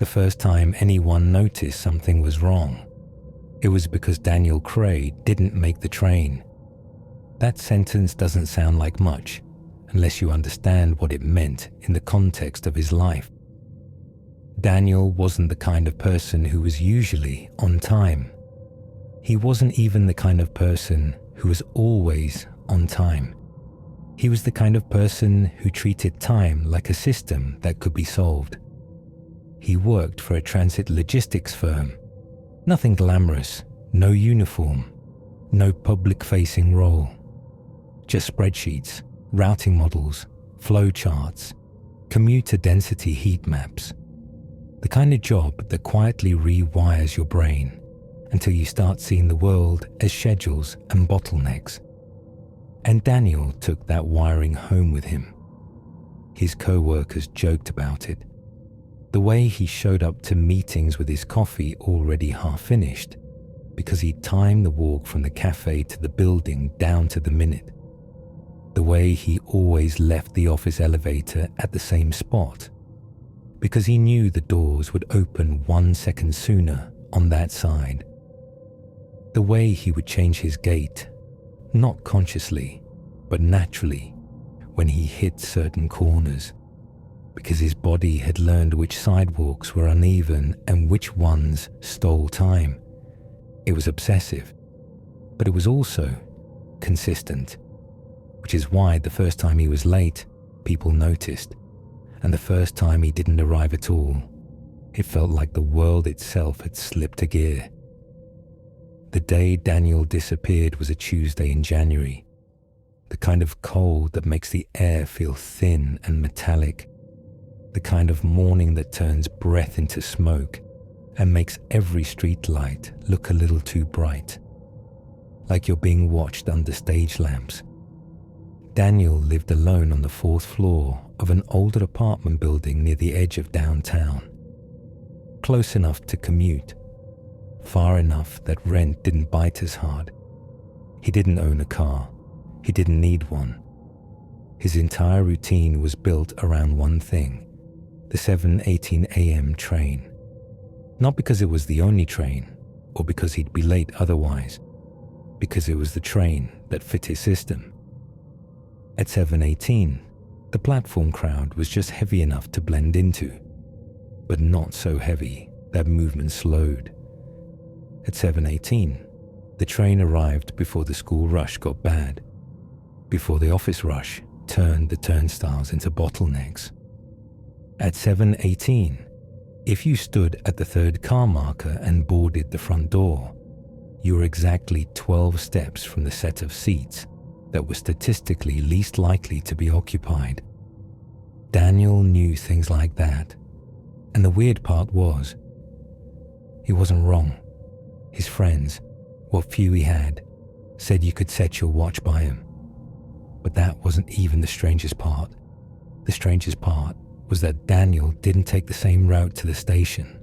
The first time anyone noticed something was wrong, it was because Daniel Cray didn't make the train. That sentence doesn't sound like much unless you understand what it meant in the context of his life. Daniel wasn't the kind of person who was usually on time. He wasn't even the kind of person who was always on time. He was the kind of person who treated time like a system that could be solved. He worked for a transit logistics firm. Nothing glamorous, no uniform, no public-facing role. Just spreadsheets, routing models, flow charts, commuter density heat maps. The kind of job that quietly rewires your brain until you start seeing the world as schedules and bottlenecks. And Daniel took that wiring home with him. His co-workers joked about it. The way he showed up to meetings with his coffee already half finished, because he timed the walk from the cafe to the building down to the minute. The way he always left the office elevator at the same spot, because he knew the doors would open 1 second sooner on that side. The way he would change his gait, not consciously, but naturally, when he hit certain corners, because his body had learned which sidewalks were uneven and which ones stole time. It was obsessive, but it was also consistent, which is why the first time he was late, people noticed, and the first time he didn't arrive at all, it felt like the world itself had slipped a gear. The day Daniel disappeared was a Tuesday in January, the kind of cold that makes the air feel thin and metallic, the kind of morning that turns breath into smoke and makes every street light look a little too bright, like you're being watched under stage lamps. Daniel lived alone on the 4th floor of an older apartment building near the edge of downtown, close enough to commute, far enough that rent didn't bite as hard. He didn't own a car. He didn't need one. His entire routine was built around one thing: the 7:18 a.m. train. Not because it was the only train, or because he'd be late otherwise, because it was the train that fit his system. At 7:18, the platform crowd was just heavy enough to blend into, but not so heavy that movement slowed. At 7:18, the train arrived before the school rush got bad, before the office rush turned the turnstiles into bottlenecks. At 7:18, if you stood at the 3rd car marker and boarded the front door, you were exactly 12 steps from the set of seats that were statistically least likely to be occupied. Daniel knew things like that, and the weird part was, he wasn't wrong. His friends, what few he had, said you could set your watch by him. But that wasn't even the strangest part. The strangest part was that Daniel didn't take the same route to the station.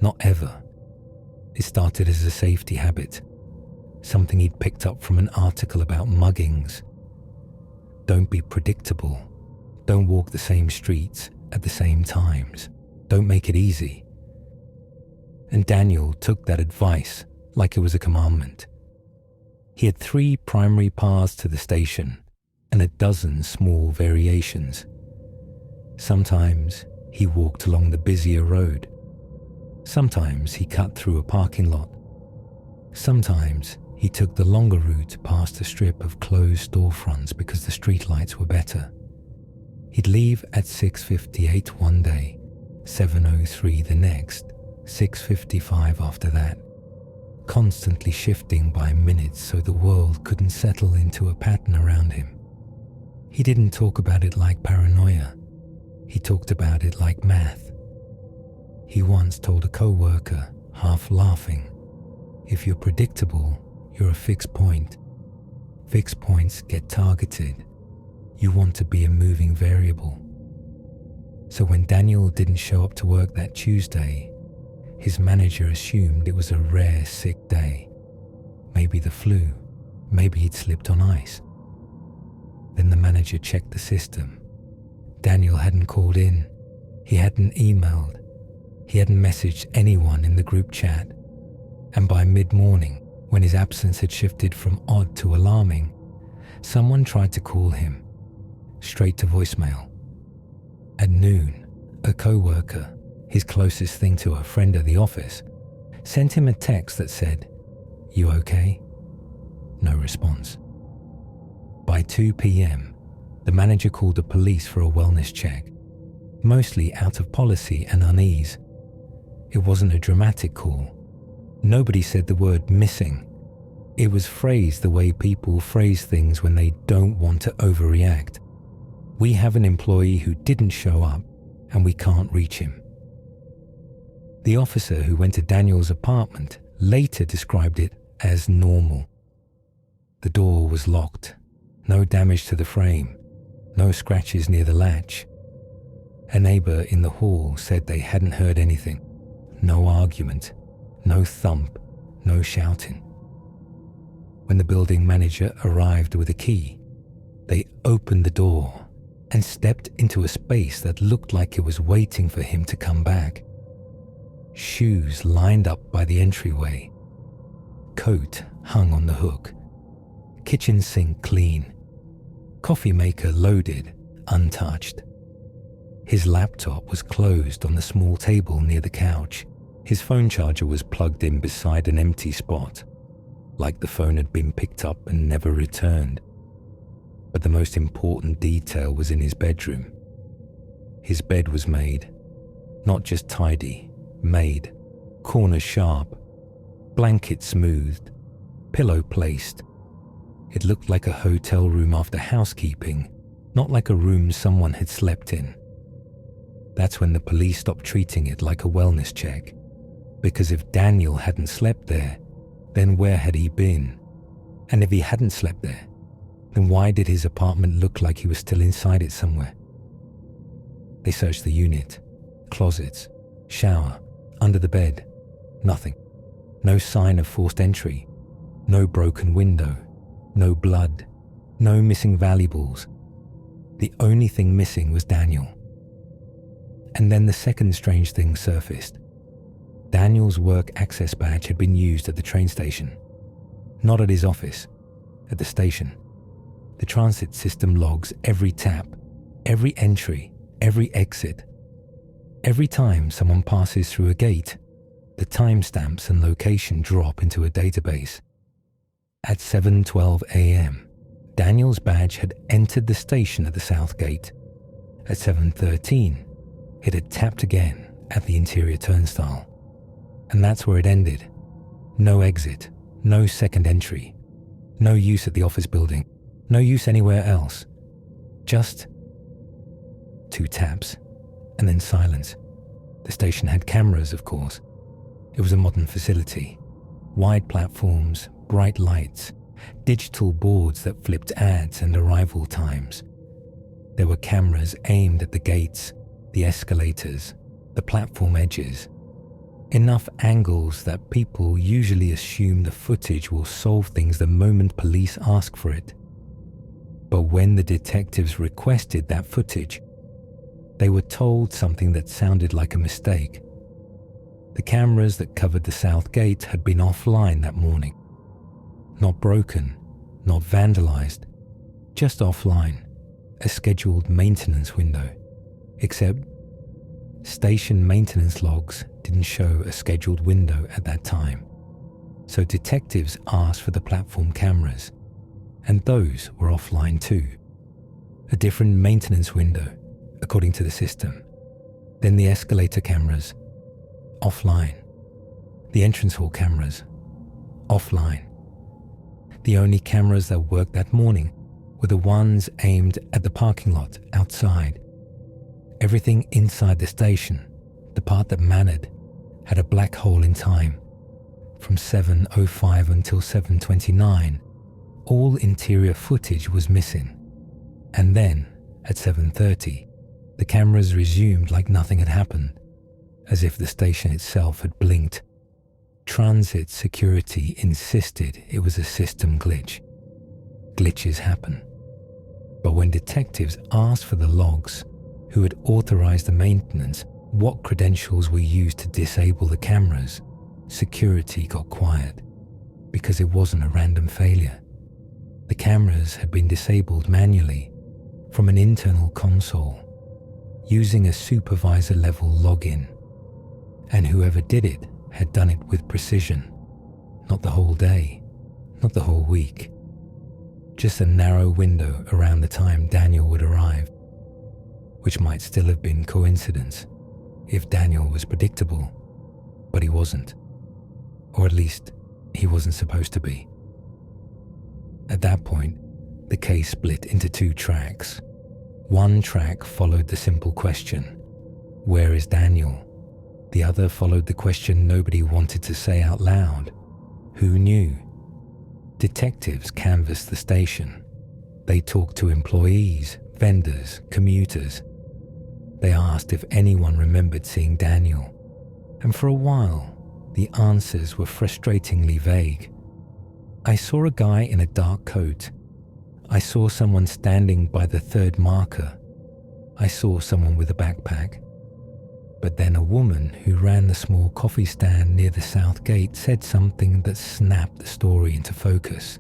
Not ever. It started as a safety habit, something he'd picked up from an article about muggings. Don't be predictable. Don't walk the same streets at the same times. Don't make it easy. And Daniel took that advice like it was a commandment. He had 3 primary paths to the station and a dozen small variations. Sometimes he walked along the busier road. Sometimes he cut through a parking lot. Sometimes he took the longer route past a strip of closed storefronts because the streetlights were better. He'd leave at 6:58 one day, 7:03 the next, 6:55 after that, constantly shifting by minutes so the world couldn't settle into a pattern around him. He didn't talk about it like paranoia. He talked about it like math. He once told a co-worker, half laughing, "If you're predictable, you're a fixed point. Fixed points get targeted. You want to be a moving variable." So when Daniel didn't show up to work that Tuesday, his manager assumed it was a rare sick day. Maybe the flu. Maybe he'd slipped on ice. Then the manager checked the system. Daniel hadn't called in. He hadn't emailed. He hadn't messaged anyone in the group chat, and by mid-morning, when his absence had shifted from odd to alarming, someone tried to call him, straight to voicemail. At noon, a co-worker, his closest thing to a friend at the office, sent him a text that said, "You okay?" No response. By 2 p.m., the manager called the police for a wellness check, mostly out of policy and unease. It wasn't a dramatic call. Nobody said the word missing. It was phrased the way people phrase things when they don't want to overreact. We have an employee who didn't show up and we can't reach him. The officer who went to Daniel's apartment later described it as normal. The door was locked, no damage to the frame, no scratches near the latch. A neighbor in the hall said they hadn't heard anything. No argument, no thump, no shouting. When the building manager arrived with a key, they opened the door and stepped into a space that looked like it was waiting for him to come back. Shoes lined up by the entryway. Coat hung on the hook. Kitchen sink clean. Coffee maker loaded, untouched. His laptop was closed on the small table near the couch. His phone charger was plugged in beside an empty spot, like the phone had been picked up and never returned. But the most important detail was in his bedroom. His bed was made, not just tidy, made, corners sharp, blanket smoothed, pillow placed. It looked like a hotel room after housekeeping, not like a room someone had slept in. That's when the police stopped treating it like a wellness check, because if Daniel hadn't slept there, then where had he been? And if he hadn't slept there, then why did his apartment look like he was still inside it somewhere? They searched the unit, closets, shower, under the bed. Nothing. No sign of forced entry. No broken window. No blood. No missing valuables. The only thing missing was Daniel. And then the second strange thing surfaced. Daniel's work access badge had been used at the train station. Not at his office, at the station. The transit system logs every tap, every entry, every exit. Every time someone passes through a gate, the timestamps and location drop into a database. At 7:12 a.m., Daniel's badge had entered the station at the south gate. At 7:13, it had tapped again at the interior turnstile. And that's where it ended. No exit, no second entry, no use at the office building, no use anywhere else. Just 2 taps, and then silence. The station had cameras, of course. It was a modern facility. Wide platforms, bright lights, digital boards that flipped ads and arrival times. There were cameras aimed at the gates, the escalators, the platform edges. Enough angles that people usually assume the footage will solve things the moment police ask for it. But when the detectives requested that footage, they were told something that sounded like a mistake. The cameras that covered the south gate had been offline that morning. Not broken, not vandalized, just offline, a scheduled maintenance window. Except station maintenance logs didn't show a scheduled window at that time. So detectives asked for the platform cameras, and those were offline too. A different maintenance window, according to the system. Then the escalator cameras, offline. The entrance hall cameras, offline. The only cameras that worked that morning were the ones aimed at the parking lot outside. Everything inside the station, the part that mattered, had a black hole in time. From 7:05 until 7:29, all interior footage was missing. And then, at 7:30, the cameras resumed like nothing had happened, as if the station itself had blinked. Transit security insisted it was a system glitch. Glitches happen. But when detectives asked for the logs, who had authorized the maintenance, What credentials were used to disable the cameras? Security got quiet because it wasn't a random failure. The cameras had been disabled manually from an internal console using a supervisor-level login, and whoever did it had done it with precision. Not the whole day, not the whole week, just a narrow window around the time Daniel would arrive, which might still have been coincidence if Daniel was predictable, but he wasn't, or at least he wasn't supposed to be. At that point, the case split into two tracks. One track followed the simple question, "Where is Daniel?" The other followed the question nobody wanted to say out loud, "Who knew?" Detectives canvassed the station. They talked to employees, vendors, commuters. They asked if anyone remembered seeing Daniel, and for a while, the answers were frustratingly vague. "I saw a guy in a dark coat. I saw someone standing by the third marker. I saw someone with a backpack." But then a woman who ran the small coffee stand near the south gate said something that snapped the story into focus.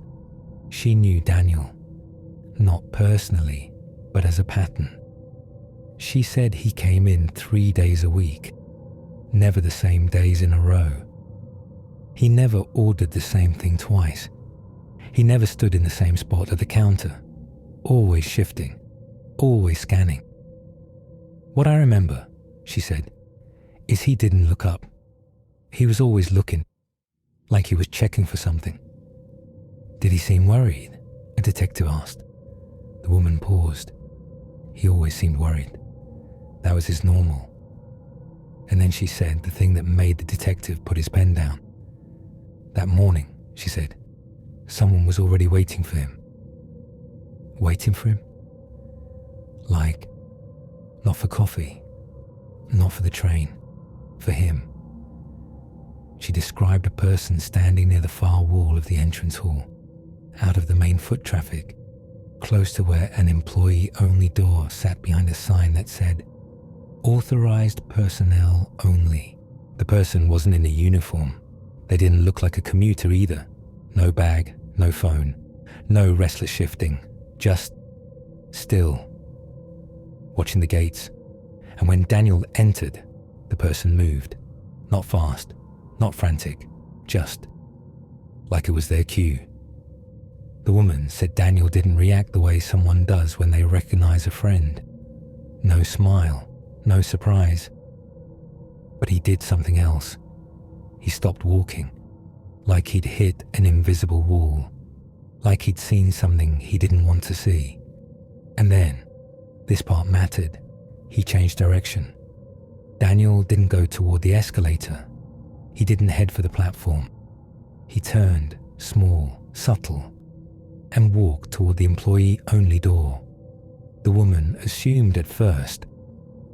She knew Daniel, not personally, but as a pattern. She said he came in 3 days a week, never the same days in a row. He never ordered the same thing twice. He never stood in the same spot at the counter, always shifting, always scanning. "What I remember," she said, "is he didn't look up. He was always looking, like he was checking for something." "Did he seem worried?" a detective asked. The woman paused. "He always seemed worried. That was his normal." And then she said the thing that made the detective put his pen down. "That morning," she said, "someone was already waiting for him." Waiting for him? Like, not for coffee, not for the train, for him. She described a person standing near the far wall of the entrance hall, out of the main foot traffic, close to where an employee-only door sat behind a sign that said, "Authorized personnel only." The person wasn't in a uniform. They didn't look like a commuter either. No bag, no phone, no restless shifting, just still, watching the gates. And when Daniel entered, the person moved. Not fast, not frantic, just like it was their cue. The woman said Daniel didn't react the way someone does when they recognize a friend. No smile, no surprise. But he did something else. He stopped walking, like he'd hit an invisible wall, like he'd seen something he didn't want to see. And then, this part mattered, he changed direction. Daniel didn't go toward the escalator. He didn't head for the platform. He turned, small, subtle, and walked toward the employee-only door. The woman assumed at first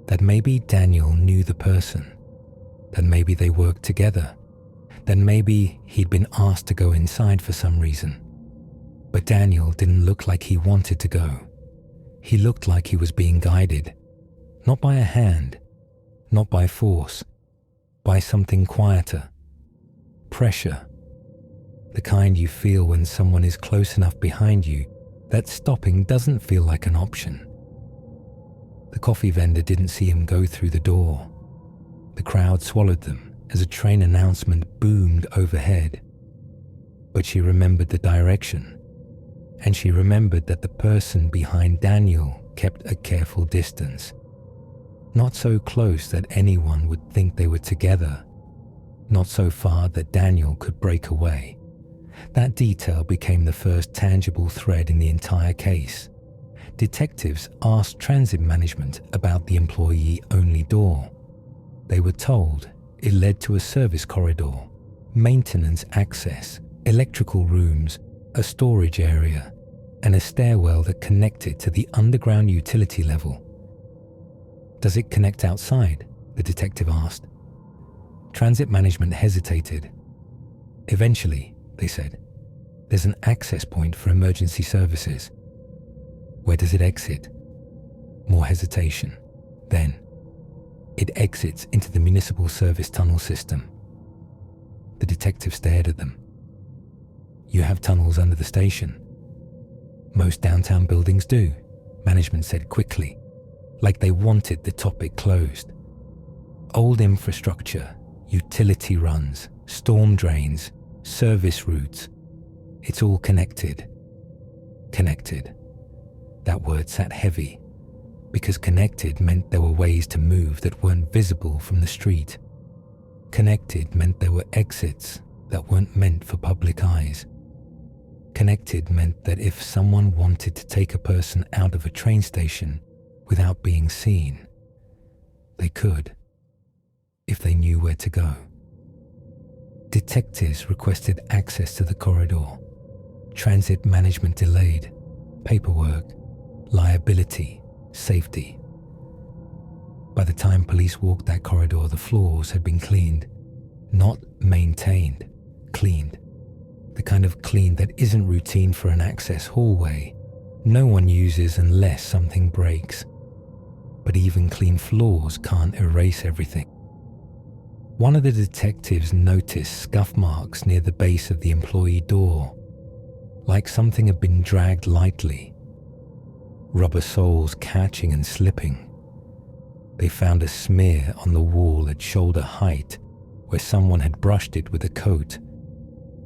that maybe Daniel knew the person, that maybe they worked together, that maybe he'd been asked to go inside for some reason. But Daniel didn't look like he wanted to go. He looked like he was being guided, not by a hand, not by force, by something quieter. Pressure. The kind you feel when someone is close enough behind you that stopping doesn't feel like an option. The coffee vendor didn't see him go through the door. The crowd swallowed them as a train announcement boomed overhead. But she remembered the direction, and she remembered that the person behind Daniel kept a careful distance. Not so close that anyone would think they were together, not so far that Daniel could break away. That detail became the first tangible thread in the entire case. Detectives asked transit management about the employee-only door. They were told it led to a service corridor, maintenance access, electrical rooms, a storage area, and a stairwell that connected to the underground utility level. "Does it connect outside?" the detective asked. Transit management hesitated. "Eventually," they said, "there's an access point for emergency services." "Where does it exit?" More hesitation. Then, It exits into the municipal service tunnel system. The detective stared at them. You have tunnels under the station. Most downtown buildings do, management said quickly, like they wanted the topic closed. Old infrastructure, utility runs, storm drains, service routes. It's all connected. Connected. That word sat heavy, because connected meant there were ways to move that weren't visible from the street. Connected meant there were exits that weren't meant for public eyes. Connected meant that if someone wanted to take a person out of a train station without being seen, they could, if they knew where to go. Detectives requested access to the corridor. Transit management delayed. Paperwork, liability, safety. By the time police walked that corridor, the floors had been cleaned. Not maintained, cleaned. The kind of clean that isn't routine for an access hallway. No one uses unless something breaks. But even clean floors can't erase everything. One of the detectives noticed scuff marks near the base of the employee door, like something had been dragged lightly. Rubber soles catching and slipping. They found a smear on the wall at shoulder height where someone had brushed it with a coat.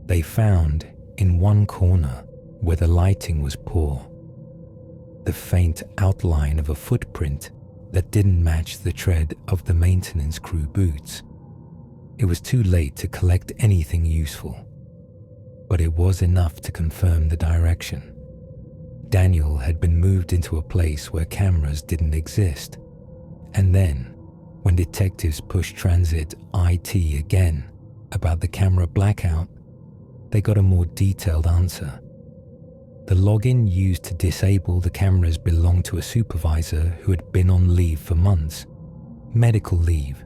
They found, in one corner where the lighting was poor, the faint outline of a footprint that didn't match the tread of the maintenance crew boots. It was too late to collect anything useful, but it was enough to confirm the direction. Daniel had been moved into a place where cameras didn't exist, and then, when detectives pushed transit IT again about the camera blackout, they got a more detailed answer. The login used to disable the cameras belonged to a supervisor who had been on leave for months. Medical leave.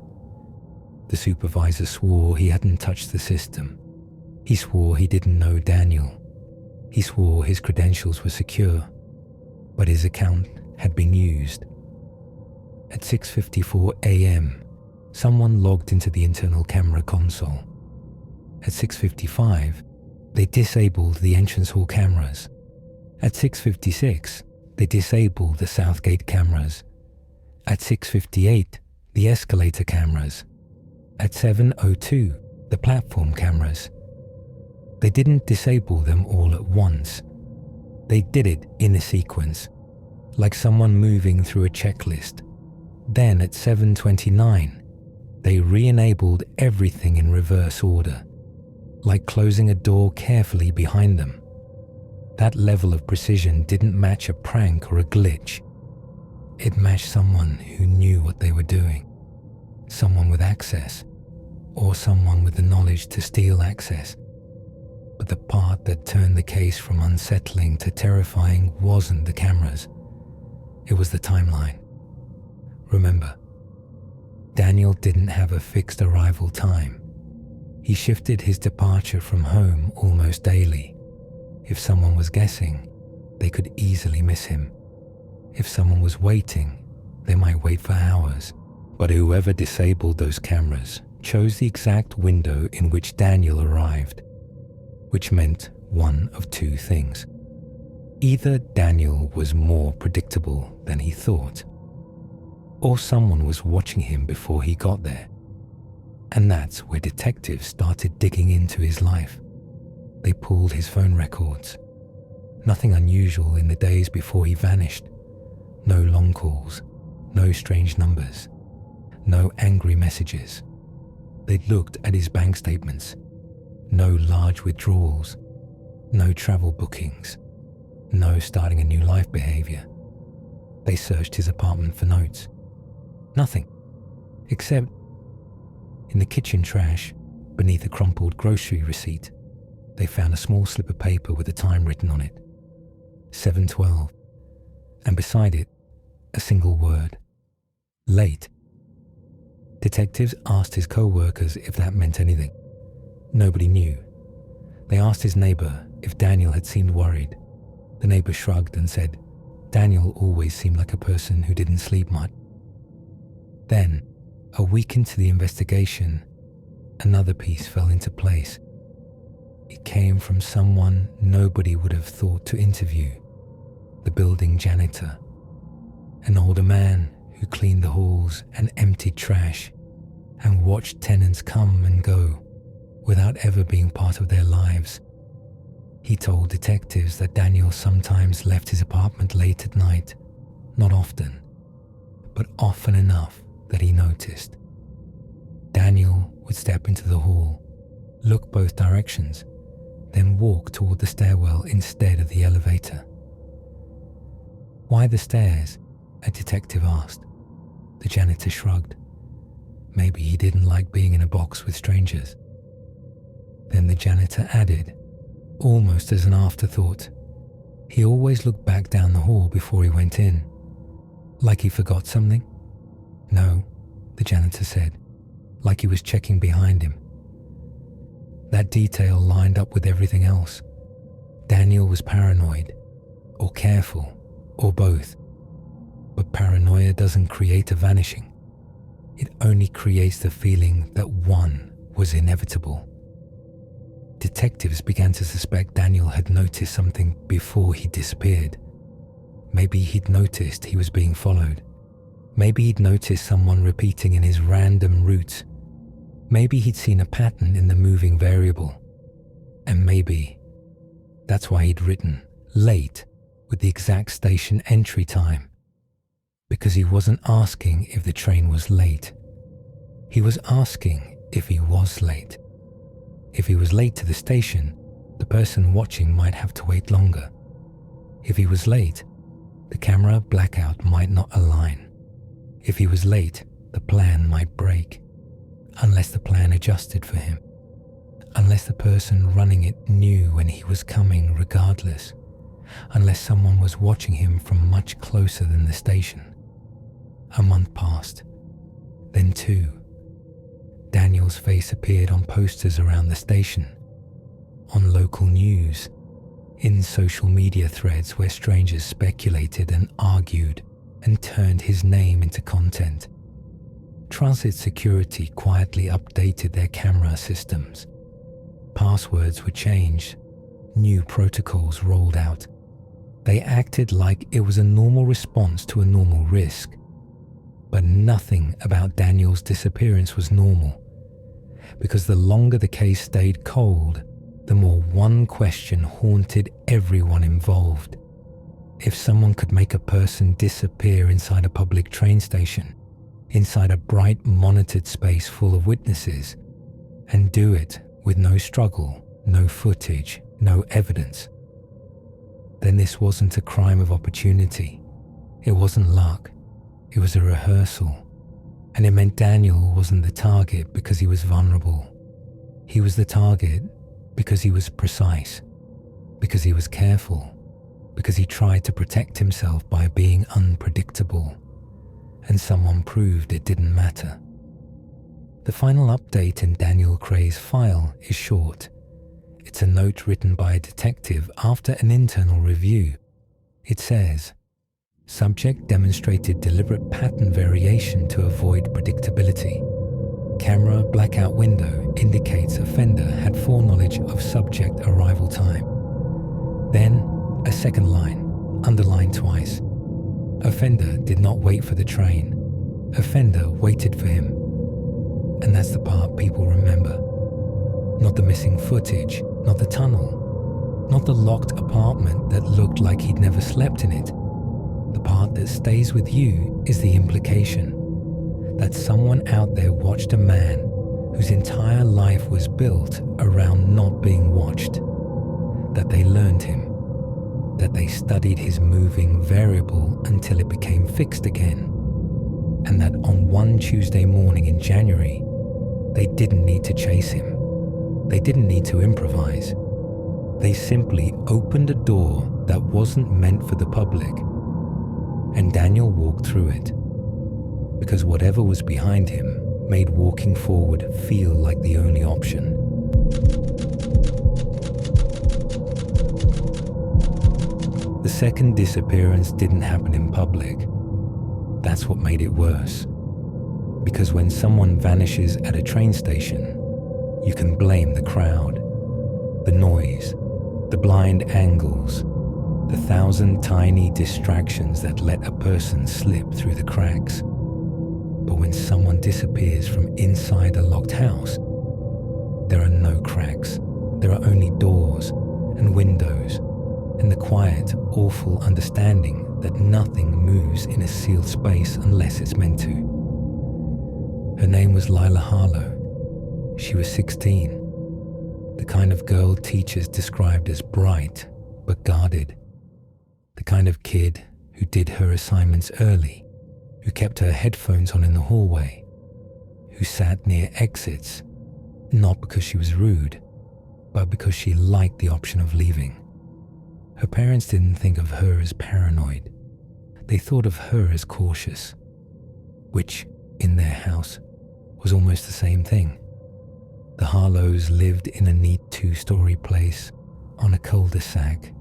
The supervisor swore he hadn't touched the system. He swore he didn't know Daniel. He swore his credentials were secure, but his account had been used. At 6:54 a.m., someone logged into the internal camera console. At 6:55, they disabled the entrance hall cameras. At 6:56, they disabled the Southgate cameras. At 6:58, the escalator cameras. At 7:02, the platform cameras. They didn't disable them all at once. They did it in a sequence, like someone moving through a checklist. Then at 7:29, they re-enabled everything in reverse order, like closing a door carefully behind them. That level of precision didn't match a prank or a glitch. It matched someone who knew what they were doing. Someone with access, or someone with the knowledge to steal access. But the part that turned the case from unsettling to terrifying wasn't the cameras. It was the timeline. Remember, Daniel didn't have a fixed arrival time. He shifted his departure from home almost daily. If someone was guessing, they could easily miss him. If someone was waiting, they might wait for hours. But whoever disabled those cameras chose the exact window in which Daniel arrived, which meant one of two things. Either Daniel was more predictable than he thought, or someone was watching him before he got there. And that's where detectives started digging into his life. They pulled his phone records. Nothing unusual in the days before he vanished. No long calls, no strange numbers, no angry messages. They looked at his bank statements. No large withdrawals, no travel bookings, no starting a new life behavior. They searched his apartment for notes. Nothing, except in the kitchen trash, beneath a crumpled grocery receipt, they found a small slip of paper with a time written on it, 7:12, and beside it, a single word, late. Detectives asked his co-workers if that meant anything. Nobody knew. They asked his neighbor if Daniel had seemed worried. The neighbor shrugged and said, Daniel always seemed like a person who didn't sleep much. Then, A week into the investigation, another piece fell into place. It came from someone nobody would have thought to interview: the building janitor, an older man who cleaned the halls and emptied trash and watched tenants come and go without ever being part of their lives. He told detectives that Daniel sometimes left his apartment late at night, not often, but often enough that he noticed. Daniel would step into the hall, look both directions, then walk toward the stairwell instead of the elevator. "Why the stairs?" a detective asked. The janitor shrugged. Maybe he didn't like being in a box with strangers. Then the janitor added, almost as an afterthought, he always looked back down the hall before he went in. "Like he forgot something?" "No," the janitor said, like he was checking behind him. That detail lined up with everything else. Daniel was paranoid, or careful, or both. But paranoia doesn't create a vanishing. It only creates the feeling that one was inevitable. Detectives began to suspect Daniel had noticed something before he disappeared. Maybe he'd noticed he was being followed. Maybe he'd noticed someone repeating in his random routes. Maybe he'd seen a pattern in the moving variable. And maybe that's why he'd written late with the exact station entry time. Because he wasn't asking if the train was late. He was asking if he was late. If he was late to the station, the person watching might have to wait longer. If he was late, the camera blackout might not align. If he was late, the plan might break. Unless the plan adjusted for him. Unless the person running it knew when he was coming regardless. Unless someone was watching him from much closer than the station. A month passed. Then 2. Daniel's face appeared on posters around the station, on local news, in social media threads where strangers speculated and argued and turned his name into content. Transit security quietly updated their camera systems. Passwords were changed. New protocols rolled out. They acted like it was a normal response to a normal risk. But nothing about Daniel's disappearance was normal. Because the longer the case stayed cold, the more one question haunted everyone involved. If someone could make a person disappear inside a public train station, inside a bright monitored space full of witnesses, and do it with no struggle, no footage, no evidence, then this wasn't a crime of opportunity. It wasn't luck. It was a rehearsal. And it meant Daniel wasn't the target because he was vulnerable. He was the target because he was precise, because he was careful, because he tried to protect himself by being unpredictable. And someone proved it didn't matter. The final update in Daniel Cray's file is short. It's a note written by a detective after an internal review. It says, "Subject demonstrated deliberate pattern variation to avoid predictability. Camera blackout window indicates offender had foreknowledge of subject arrival time." Then a second line, underlined twice. Offender did not wait for the train. Offender waited for him. And that's the part people remember. Not the missing footage, not the tunnel, not the locked apartment that looked like he'd never slept in it. The part that stays with you is the implication that someone out there watched a man whose entire life was built around not being watched, that they learned him, that they studied his moving variable until it became fixed again, and that on one Tuesday morning in January, they didn't need to chase him. They didn't need to improvise. They simply opened a door that wasn't meant for the public, and Daniel walked through it, because whatever was behind him made walking forward feel like the only option. The second disappearance didn't happen in public. That's what made it worse. Because when someone vanishes at a train station, you can blame the crowd, the noise, the blind angles, the 1,000 tiny distractions that let a person slip through the cracks. But when someone disappears from inside a locked house, there are no cracks. There are only doors and windows and the quiet, awful understanding that nothing moves in a sealed space unless it's meant to. Her name was Lila Harlow. She was 16, the kind of girl teachers described as bright but guarded, the kind of kid who did her assignments early, who kept her headphones on in the hallway, who sat near exits, not because she was rude, but because she liked the option of leaving. Her parents didn't think of her as paranoid. They thought of her as cautious, which, in their house, was almost the same thing. The Harlows lived in a neat 2-story place on a cul-de-sac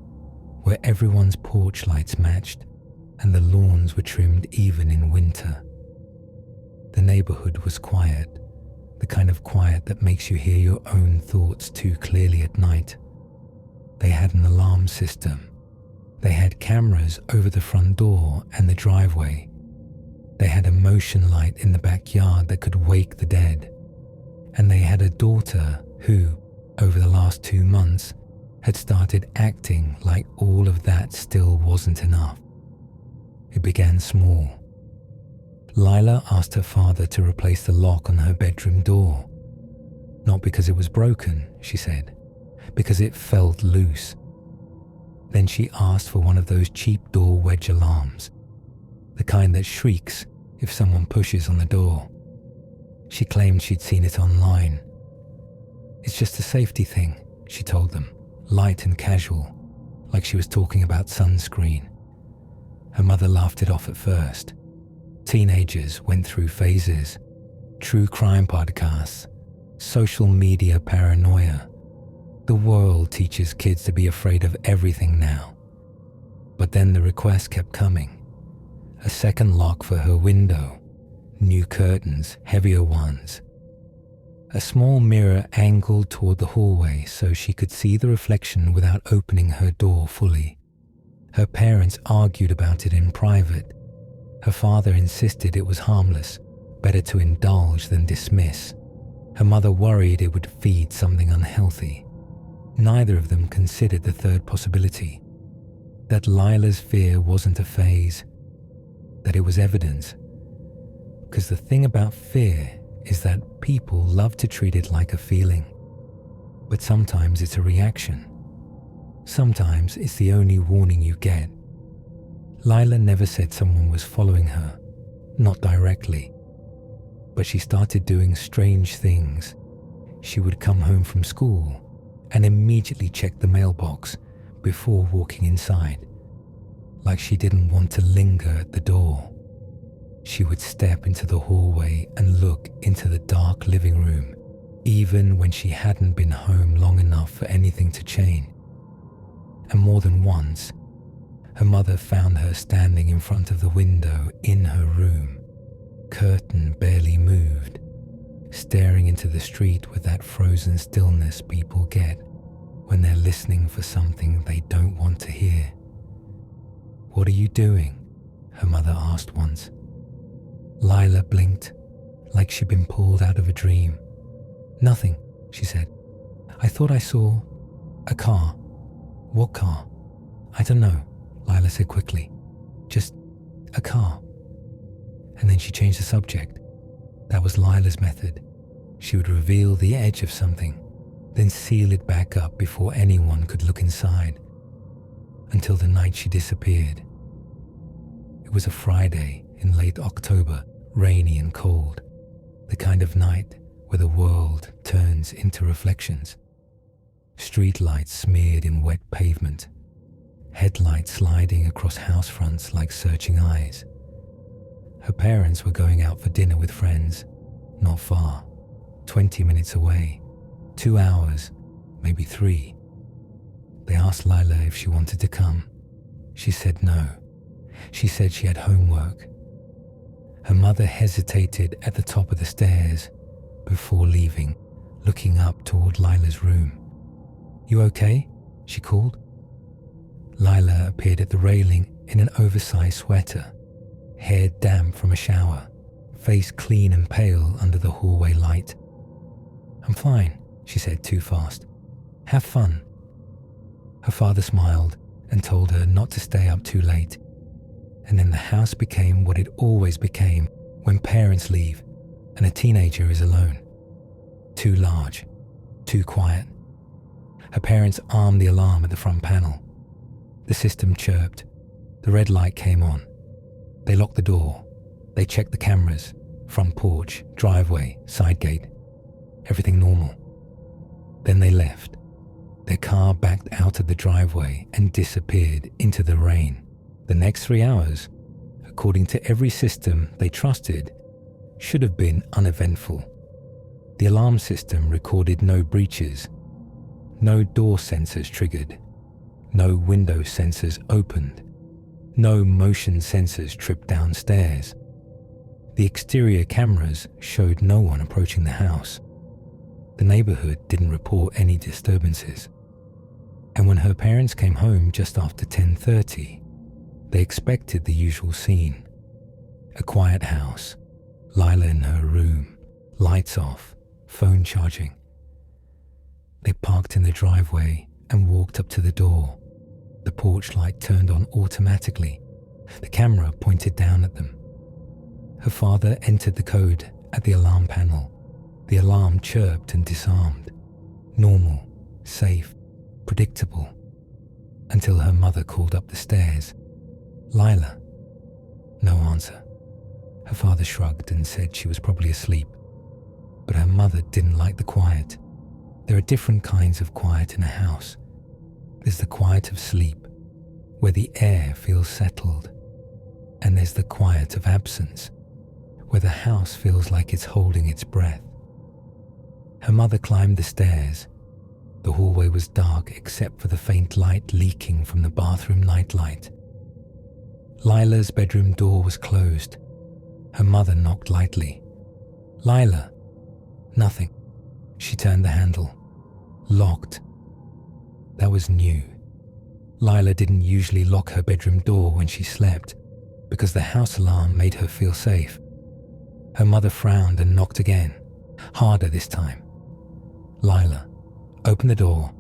where everyone's porch lights matched and the lawns were trimmed even in winter. The neighborhood was quiet, the kind of quiet that makes you hear your own thoughts too clearly at night. They had an alarm system. They had cameras over the front door and the driveway. They had a motion light in the backyard that could wake the dead. And they had a daughter who, over the last 2 months, had started acting like all of that still wasn't enough. It began small. Lila asked her father to replace the lock on her bedroom door. Not because it was broken, she said, because it felt loose. Then she asked for one of those cheap door wedge alarms, the kind that shrieks if someone pushes on the door. She claimed she'd seen it online. It's just a safety thing, she told them, light and casual, like she was talking about sunscreen. Her mother laughed it off at first. Teenagers went through phases, true crime podcasts, social media paranoia. The world teaches kids to be afraid of everything now. But then the request kept coming. A second lock for her window, new curtains, heavier ones. A small mirror angled toward the hallway so she could see the reflection without opening her door fully. Her parents argued about it in private. Her father insisted it was harmless, better to indulge than dismiss. Her mother worried it would feed something unhealthy. Neither of them considered the third possibility, that Lila's fear wasn't a phase, that it was evidence. Because the thing about fear is that people love to treat it like a feeling, but sometimes it's a reaction. Sometimes it's the only warning you get. Lila never said someone was following her, not directly, but she started doing strange things. She would come home from school and immediately check the mailbox before walking inside, like she didn't want to linger at the door. She would step into the hallway and look into the dark living room, even when she hadn't been home long enough for anything to change. And more than once, her mother found her standing in front of the window in her room, curtain barely moved, staring into the street with that frozen stillness people get when they're listening for something they don't want to hear. "What are you doing?" her mother asked once. Lila blinked, like she'd been pulled out of a dream. "Nothing," she said. "I thought I saw a car." "What car?" "I don't know," Lila said quickly. "Just a car." And then she changed the subject. That was Lila's method. She would reveal the edge of something, then seal it back up before anyone could look inside, until the night she disappeared. It was a Friday in late October, rainy and cold, the kind of night where the world turns into reflections. Street lights smeared in wet pavement, headlights sliding across house fronts like searching eyes. Her parents were going out for dinner with friends, not far, 20 minutes away, 2 hours, maybe 3. They asked Lila if she wanted to come. She said no. She said she had homework. Her mother hesitated at the top of the stairs before leaving, looking up toward Lila's room. "You okay?" she called. Lila appeared at the railing in an oversized sweater, hair damp from a shower, face clean and pale under the hallway light. "I'm fine," she said too fast. "Have fun." Her father smiled and told her not to stay up too late. And then the house became what it always became when parents leave and a teenager is alone. Too large, too quiet. Her parents armed the alarm at the front panel. The system chirped. The red light came on. They locked the door. They checked the cameras, front porch, driveway, side gate. Everything normal. Then they left. Their car backed out of the driveway and disappeared into the rain. The next 3 hours, according to every system they trusted, should have been uneventful. The alarm system recorded no breaches, no door sensors triggered, no window sensors opened, no motion sensors tripped downstairs. The exterior cameras showed no one approaching the house. The neighborhood didn't report any disturbances. And when her parents came home just after 10:30, they expected the usual scene. A quiet house, Lila in her room, lights off, phone charging. They parked in the driveway and walked up to the door. The porch light turned on automatically. The camera pointed down at them. Her father entered the code at the alarm panel. The alarm chirped and disarmed. Normal, safe, predictable. Until her mother called up the stairs. "Lila." No answer. Her father shrugged and said she was probably asleep. But her mother didn't like the quiet. There are different kinds of quiet in a house. There's the quiet of sleep, where the air feels settled. And there's the quiet of absence, where the house feels like it's holding its breath. Her mother climbed the stairs. The hallway was dark except for the faint light leaking from the bathroom nightlight. Lila's bedroom door was closed. Her mother knocked lightly. "Lila." Nothing. She turned the handle. Locked. That was new. Lila didn't usually lock her bedroom door when she slept because the house alarm made her feel safe. Her mother frowned and knocked again, harder this time. "Lila, open the door."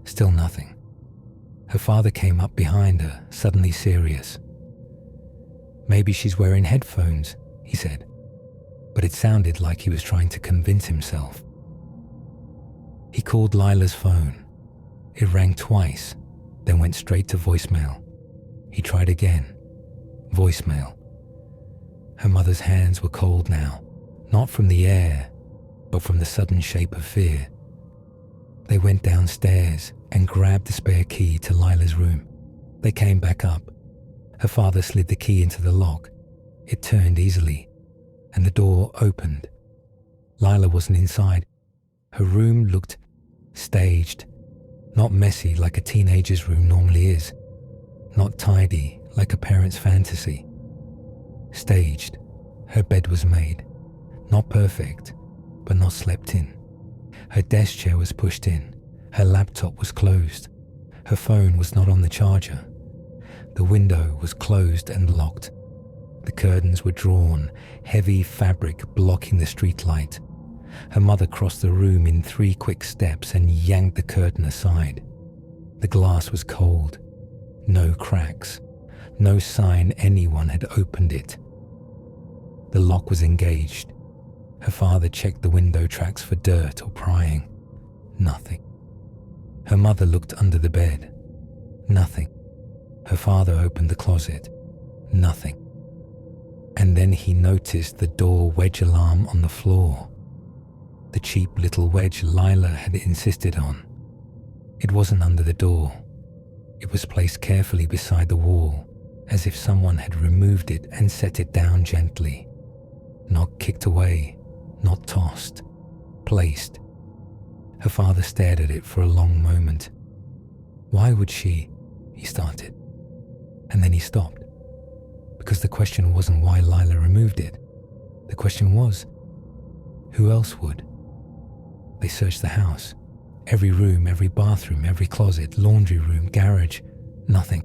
Still nothing. Her father came up behind her, suddenly serious. "Maybe she's wearing headphones," he said, but it sounded like he was trying to convince himself. He called Lila's phone. It rang twice, then went straight to voicemail. He tried again. Voicemail. Her mother's hands were cold now, not from the air, but from the sudden shape of fear. They went downstairs and grabbed the spare key to Lila's room. They came back up. Her father slid the key into the lock. It turned easily, and the door opened. Lila wasn't inside. Her room looked staged, not messy like a teenager's room normally is, not tidy like a parent's fantasy. Staged. Her bed was made. Not perfect, but not slept in. Her desk chair was pushed in. Her laptop was closed. Her phone was not on the charger. The window was closed and locked. The curtains were drawn, heavy fabric blocking the street light. Her mother crossed the room in 3 quick steps and yanked the curtain aside. The glass was cold. No cracks. No sign anyone had opened it. The lock was engaged. Her father checked the window tracks for dirt or prying. Nothing. Her mother looked under the bed. Nothing. Her father opened the closet. Nothing. And then he noticed the door wedge alarm on the floor. The cheap little wedge Lila had insisted on. It wasn't under the door. It was placed carefully beside the wall, as if someone had removed it and set it down gently. Not kicked away, not tossed, placed. Her father stared at it for a long moment. "Why would she?" he started. And then he stopped, because the question wasn't why Lila removed it. The question was, who else would? They searched the house. Every room, every bathroom, every closet, laundry room, garage, nothing.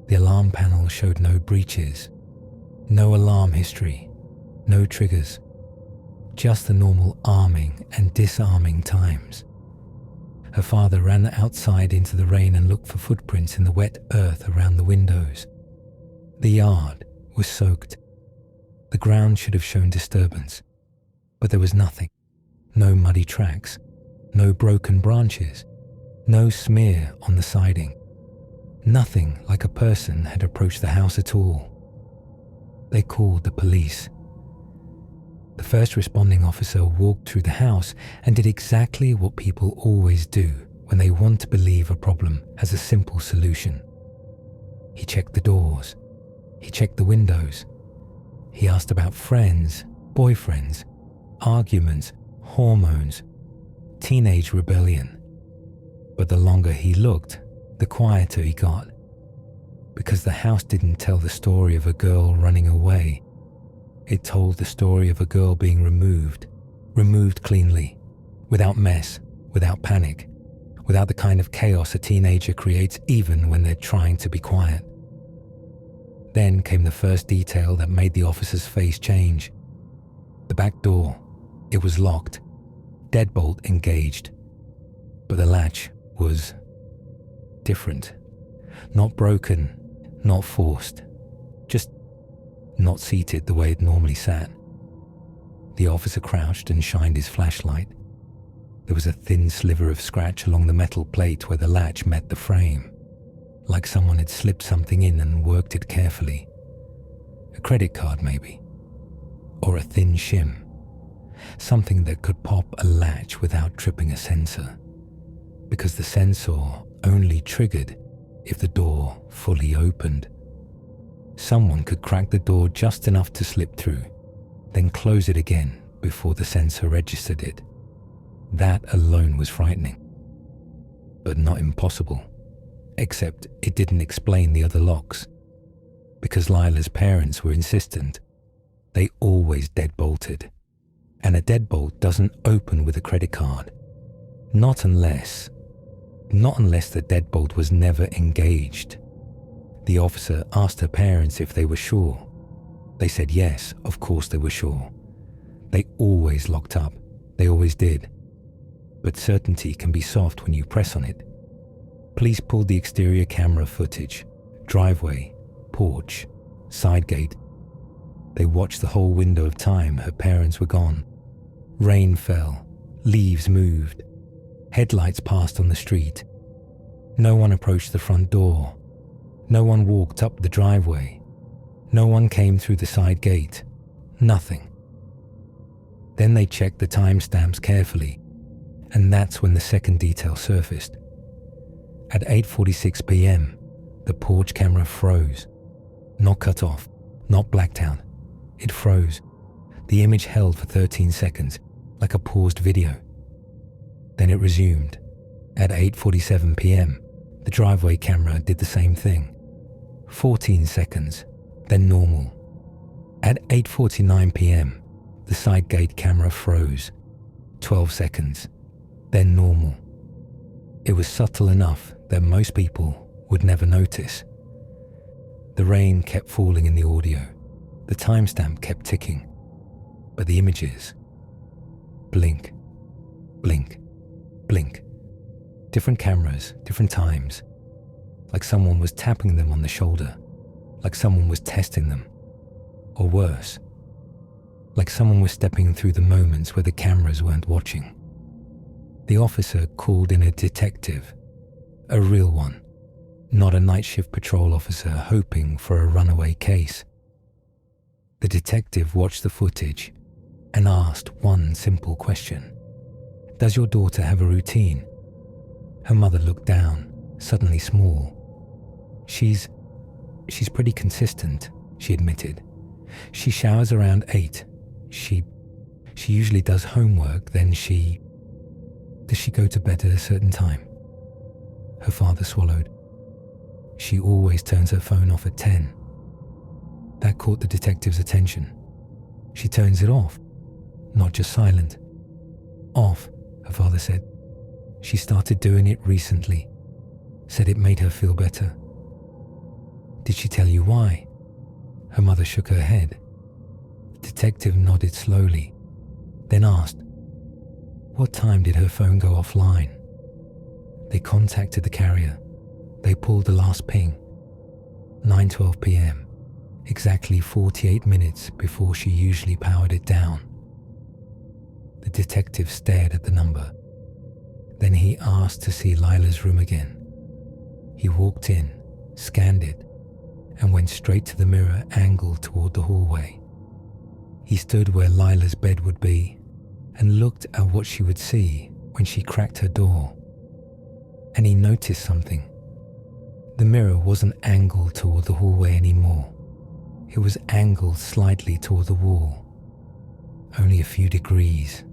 The alarm panel showed no breaches, no alarm history, no triggers, just the normal arming and disarming times. Her father ran outside into the rain and looked for footprints in the wet earth around the windows. The yard was soaked. The ground should have shown disturbance, but there was nothing. No muddy tracks, no broken branches, no smear on the siding. Nothing like a person had approached the house at all. They called the police. The first responding officer walked through the house and did exactly what people always do when they want to believe a problem has a simple solution. He checked the doors. He checked the windows. He asked about friends, boyfriends, arguments, hormones, teenage rebellion. But the longer he looked, the quieter he got. Because the house didn't tell the story of a girl running away. It told the story of a girl being removed cleanly, without mess, without panic, without the kind of chaos a teenager creates even when they're trying to be quiet. Then came the first detail that made the officer's face change. The back door, it was locked, deadbolt engaged, but the latch was different. Not broken, not forced, just not seated the way it normally sat. The officer crouched and shined his flashlight. There was a thin sliver of scratch along the metal plate where the latch met the frame, like someone had slipped something in and worked it carefully. A credit card maybe, or a thin shim, something that could pop a latch without tripping a sensor, because the sensor only triggered if the door fully opened. Someone could crack the door just enough to slip through, then close it again before the sensor registered it. That alone was frightening, but not impossible, except it didn't explain the other locks. Because Lila's parents were insistent, they always deadbolted, and a deadbolt doesn't open with a credit card. Not unless the deadbolt was never engaged. The officer asked her parents if they were sure. They said yes, of course they were sure. They always locked up, they always did. But certainty can be soft when you press on it. Police pulled the exterior camera footage, driveway, porch, side gate. They watched the whole window of time her parents were gone. Rain fell, leaves moved, headlights passed on the street. No one approached the front door. No one walked up the driveway. No one came through the side gate. Nothing. Then they checked the timestamps carefully, and that's when the second detail surfaced. At 8:46 p.m., the porch camera froze. Not cut off, not blacked out. It froze. The image held for 13 seconds, like a paused video. Then it resumed. At 8:47 p.m., the driveway camera did the same thing. 14 seconds, then normal. At 8:49 p.m., the side gate camera froze. 12 seconds, then normal. It was subtle enough that most people would never notice. The rain kept falling in the audio. The timestamp kept ticking. But the images, blink, blink, blink. Different cameras, different times. Like someone was tapping them on the shoulder. Like someone was testing them. Or worse, like someone was stepping through the moments where the cameras weren't watching. The officer called in a detective, a real one, not a night shift patrol officer hoping for a runaway case. The detective watched the footage and asked one simple question. Does your daughter have a routine? Her mother looked down, suddenly small. She's pretty consistent, she admitted. She showers around 8. She usually does homework, then does she go to bed at a certain time? Her father swallowed. She always turns her phone off at 10. That caught the detective's attention. She turns it off, not just silent. Off, her father said. She started doing it recently. Said it made her feel better. Did she tell you why? Her mother shook her head. The detective nodded slowly, then asked, what time did her phone go offline? They contacted the carrier. They pulled the last ping. 9:12 p.m., exactly 48 minutes before she usually powered it down. The detective stared at the number. Then he asked to see Lila's room again. He walked in, scanned it, and went straight to the mirror angled toward the hallway. He stood where Lila's bed would be and looked at what she would see when she cracked her door. And he noticed something. The mirror wasn't angled toward the hallway anymore. It was angled slightly toward the wall. Only a few degrees.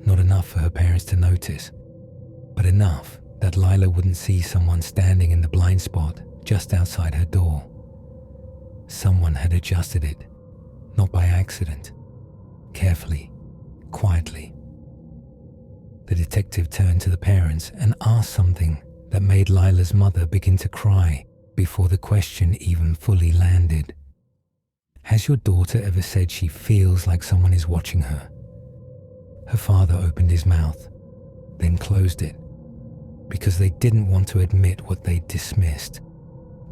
Not enough for her parents to notice, but enough that Lila wouldn't see someone standing in the blind spot just outside her door. Someone had adjusted it, not by accident, carefully, quietly. The detective turned to the parents and asked something that made Lila's mother begin to cry before the question even fully landed. Has your daughter ever said she feels like someone is watching her? Her father opened his mouth, then closed it, because they didn't want to admit what they'd dismissed.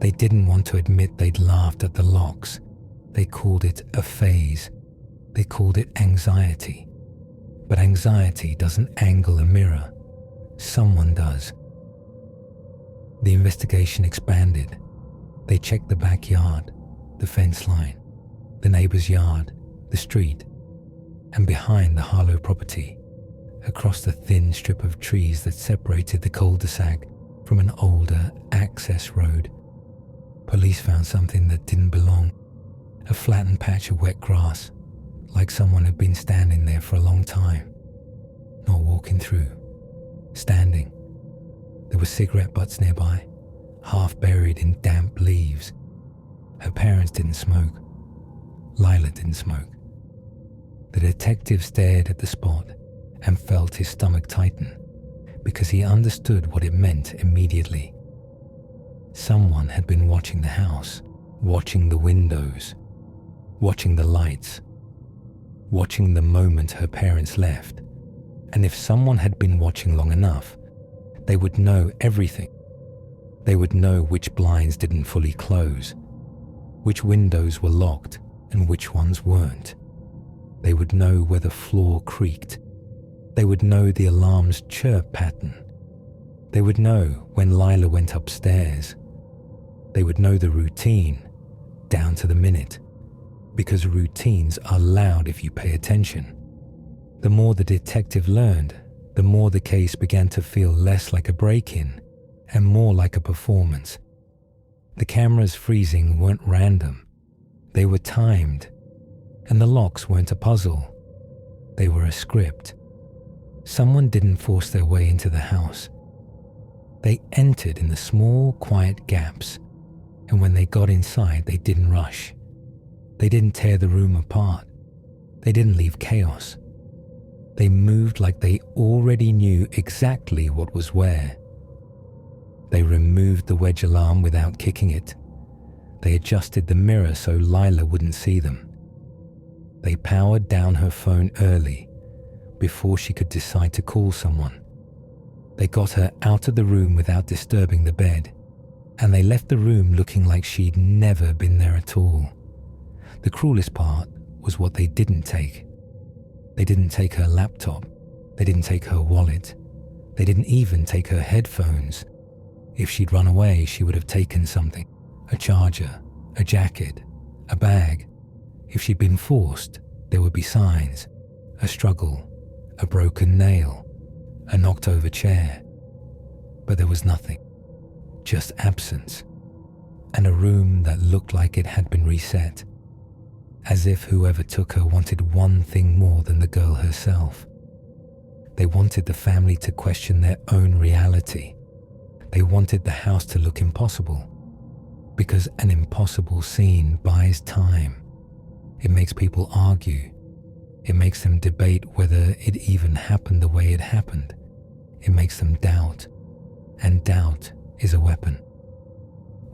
They didn't want to admit they'd laughed at the locks. They called it a phase. They called it anxiety. But anxiety doesn't angle a mirror. Someone does. The investigation expanded. They checked the backyard, the fence line, the neighbor's yard, the street, and behind the Harlow property, across the thin strip of trees that separated the cul-de-sac from an older access road. Police found something that didn't belong. A flattened patch of wet grass, like someone had been standing there for a long time. Not walking through, standing. There were cigarette butts nearby, half buried in damp leaves. Her parents didn't smoke. Lila didn't smoke. The detective stared at the spot and felt his stomach tighten because he understood what it meant immediately. Someone had been watching the house, watching the windows, watching the lights, watching the moment her parents left. And if someone had been watching long enough, they would know everything. They would know which blinds didn't fully close, which windows were locked and which ones weren't. They would know where the floor creaked. They would know the alarm's chirp pattern. They would know when Lila went upstairs. They would know the routine, down to the minute, because routines are loud if you pay attention. The more the detective learned, the more the case began to feel less like a break-in and more like a performance. The cameras freezing weren't random. They were timed. And the locks weren't a puzzle. They were a script. Someone didn't force their way into the house. They entered in the small, quiet gaps, and when they got inside, they didn't rush. They didn't tear the room apart. They didn't leave chaos. They moved like they already knew exactly what was where. They removed the wedge alarm without kicking it. They adjusted the mirror so Lila wouldn't see them. They powered down her phone early, before she could decide to call someone. They got her out of the room without disturbing the bed, and they left the room looking like she'd never been there at all. The cruelest part was what they didn't take. They didn't take her laptop. They didn't take her wallet. They didn't even take her headphones. If she'd run away, she would have taken something. A charger, a jacket, a bag. If she'd been forced, there would be signs. A struggle, a broken nail, a knocked over chair. But there was nothing. Just absence. And a room that looked like it had been reset. As if whoever took her wanted one thing more than the girl herself. They wanted the family to question their own reality. They wanted the house to look impossible. because an impossible scene buys time. It makes people argue. It makes them debate whether it even happened the way it happened. It makes them doubt, and doubt is a weapon.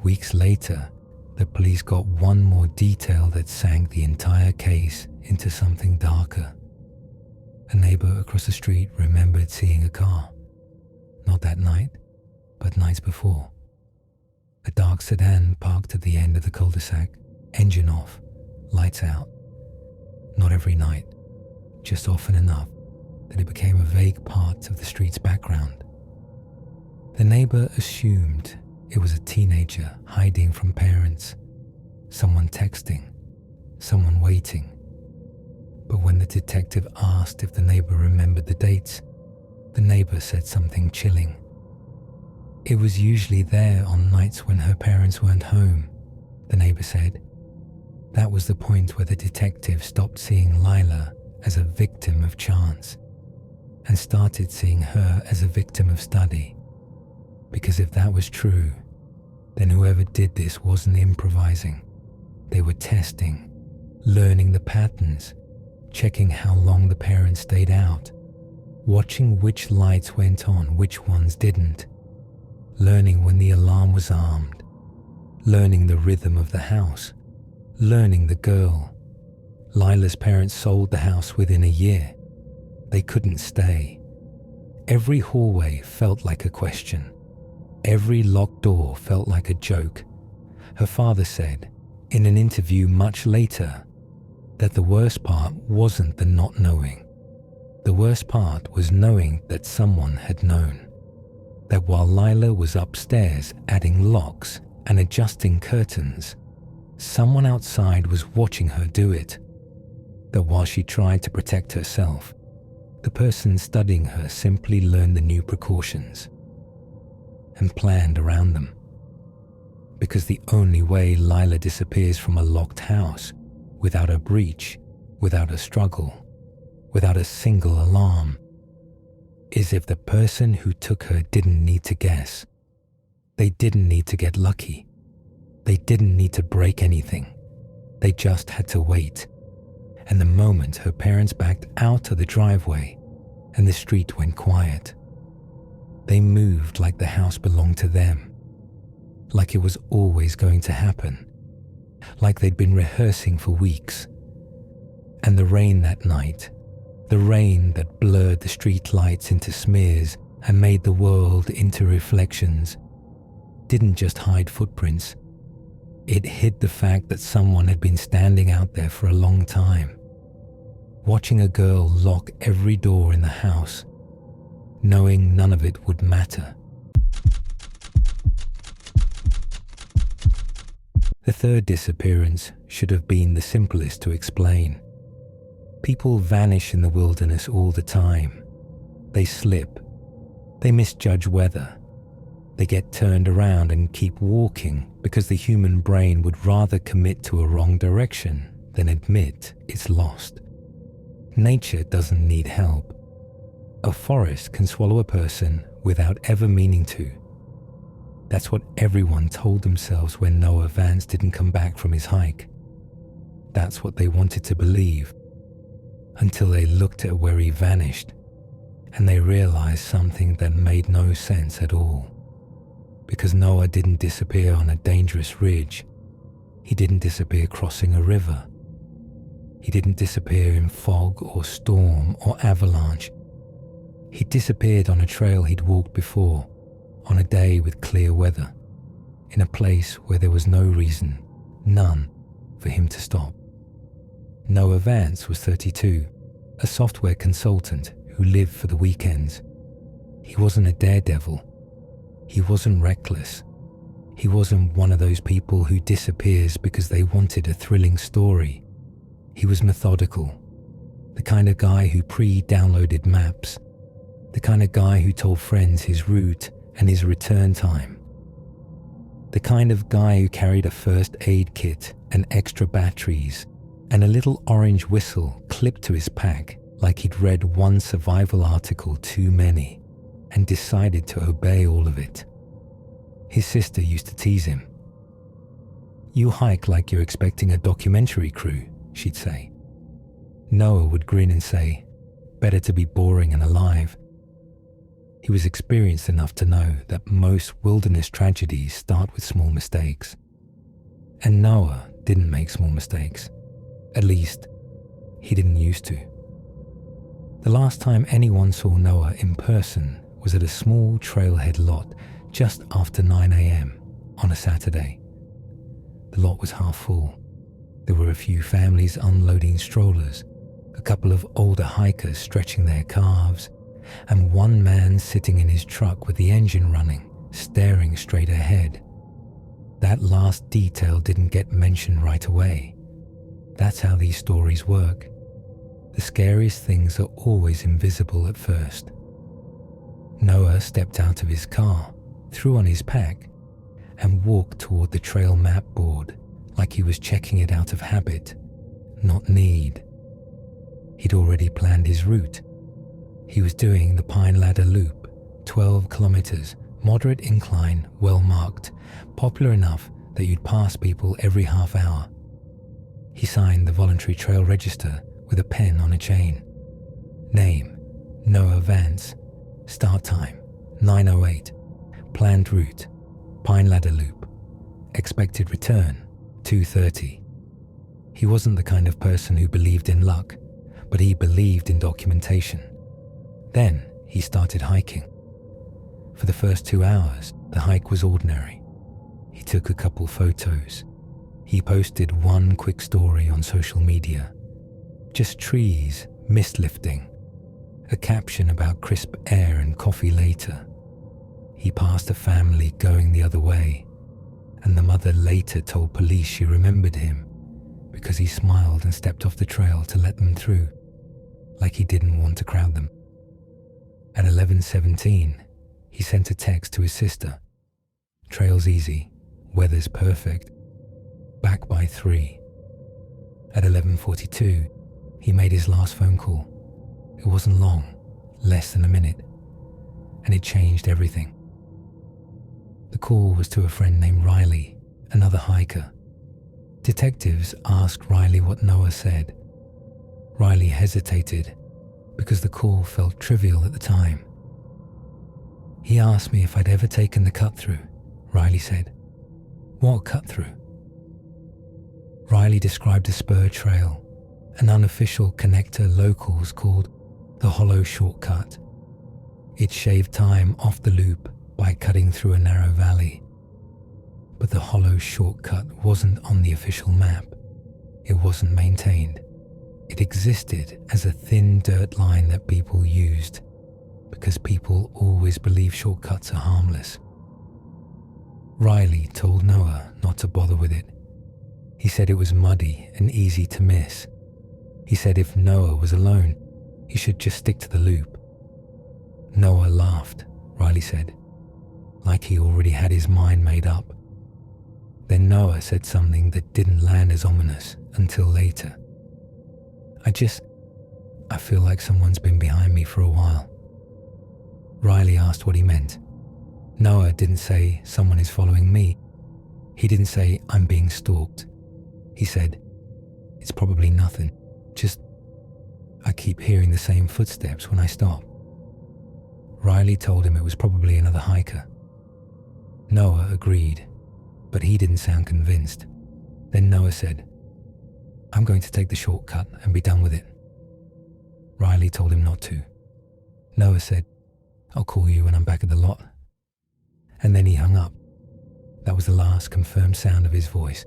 Weeks later, the police got one more detail that sank the entire case into something darker. A neighbor across the street remembered seeing a car. Not that night, but nights before. A dark sedan parked at the end of the cul-de-sac, engine off, lights out. Not every night, just often enough that it became a vague part of the street's background. The neighbor assumed it was a teenager hiding from parents, someone texting, someone waiting. But when the detective asked if the neighbor remembered the dates, the neighbor said something chilling. It was usually there on nights when her parents weren't home, the neighbor said. That was the point where the detective stopped seeing Lila as a victim of chance and started seeing her as a victim of study. Because if that was true, then whoever did this wasn't improvising. They were testing, learning the patterns, checking how long the parents stayed out, watching which lights went on, which ones didn't, learning when the alarm was armed, learning the rhythm of the house, learning the girl. Lila's parents sold the house within a year. They couldn't stay. Every hallway felt like a question. Every locked door felt like a joke. Her father said, in an interview much later, that the worst part wasn't the not knowing. The worst part was knowing that someone had known. That while Lila was upstairs adding locks and adjusting curtains, someone outside was watching her do it. That while she tried to protect herself, the person studying her simply learned the new precautions and planned around them. Because the only way Lila disappears from a locked house without a breach, without a struggle, without a single alarm, is if the person who took her didn't need to guess. They didn't need to get lucky. They didn't need to break anything. They just had to wait. And the moment her parents backed out of the driveway and the street went quiet, they moved like the house belonged to them, like it was always going to happen, like they'd been rehearsing for weeks. And the rain that night, the rain that blurred the street lights into smears and made the world into reflections, didn't just hide footprints. It hid the fact that someone had been standing out there for a long time, watching a girl lock every door in the house, knowing none of it would matter. The third disappearance should have been the simplest to explain. People vanish in the wilderness all the time. They slip. They misjudge weather. They get turned around and keep walking because the human brain would rather commit to a wrong direction than admit it's lost. Nature doesn't need help. A forest can swallow a person without ever meaning to. That's what everyone told themselves when Noah Vance didn't come back from his hike. That's what they wanted to believe, until they looked at where he vanished and they realized something that made no sense at all. Because Noah didn't disappear on a dangerous ridge. He didn't disappear crossing a river. He didn't disappear in fog or storm or avalanche. He disappeared on a trail he'd walked before, on a day with clear weather, in a place where there was no reason, none, for him to stop. Noah Vance was 32, a software consultant who lived for the weekends. He wasn't a daredevil. He wasn't reckless. He wasn't one of those people who disappears because they wanted a thrilling story. He was methodical, the kind of guy who pre-downloaded maps, the kind of guy who told friends his route and his return time, the kind of guy who carried a first aid kit and extra batteries and a little orange whistle clipped to his pack like he'd read one survival article too many and decided to obey all of it. His sister used to tease him. "You hike like you're expecting a documentary crew," she'd say. Noah would grin and say, "Better to be boring and alive." He was experienced enough to know that most wilderness tragedies start with small mistakes. And Noah didn't make small mistakes. At least, he didn't used to. The last time anyone saw Noah in person was at a small trailhead lot just after 9 a.m. on a Saturday. The lot was half full. There were a few families unloading strollers, a couple of older hikers stretching their calves, and one man sitting in his truck with the engine running, staring straight ahead. That last detail didn't get mentioned right away. That's how these stories work. The scariest things are always invisible at first. Noah stepped out of his car, threw on his pack, and walked toward the trail map board like he was checking it out of habit, not need. He'd already planned his route. He was doing the Pine Ladder Loop, 12 kilometers, moderate incline, well marked, popular enough that you'd pass people every half hour. He signed the voluntary trail register with a pen on a chain. Name, Noah Vance. Start time, 9:08. Planned route, Pine Ladder Loop. Expected return, 2:30. He wasn't the kind of person who believed in luck, but he believed in documentation. Then he started hiking. For the first 2 hours, the hike was ordinary. He took a couple photos. He posted one quick story on social media. Just trees, mist lifting. A caption about crisp air and coffee later. He passed a family going the other way, and the mother later told police she remembered him because he smiled and stepped off the trail to let them through, like he didn't want to crowd them. At 11:17, he sent a text to his sister. "Trail's easy, weather's perfect. Back by 3. At 11:42, he made his last phone call. It wasn't long, less than a minute, and it changed everything. The call was to a friend named Riley, another hiker. Detectives asked Riley what Noah said. Riley hesitated because the call felt trivial at the time. "He asked me if I'd ever taken the cut-through," Riley said. "What cut-through?" Riley described a spur trail, an unofficial connector locals called the Hollow Shortcut. It shaved time off the loop by cutting through a narrow valley. But the Hollow Shortcut wasn't on the official map. It wasn't maintained. It existed as a thin dirt line that people used, because people always believe shortcuts are harmless. Riley told Noah not to bother with it. He said it was muddy and easy to miss. He said if Noah was alone, he should just stick to the loop. Noah laughed, Riley said, like he already had his mind made up. Then Noah said something that didn't land as ominous until later. I feel like someone's been behind me for a while. Riley asked what he meant. Noah didn't say someone is following me. He didn't say I'm being stalked. He said, it's probably nothing. Just, I keep hearing the same footsteps when I stop. Riley told him it was probably another hiker. Noah agreed, but he didn't sound convinced. Then Noah said, I'm going to take the shortcut and be done with it. Riley told him not to. Noah said, I'll call you when I'm back at the lot. And then he hung up. That was the last confirmed sound of his voice.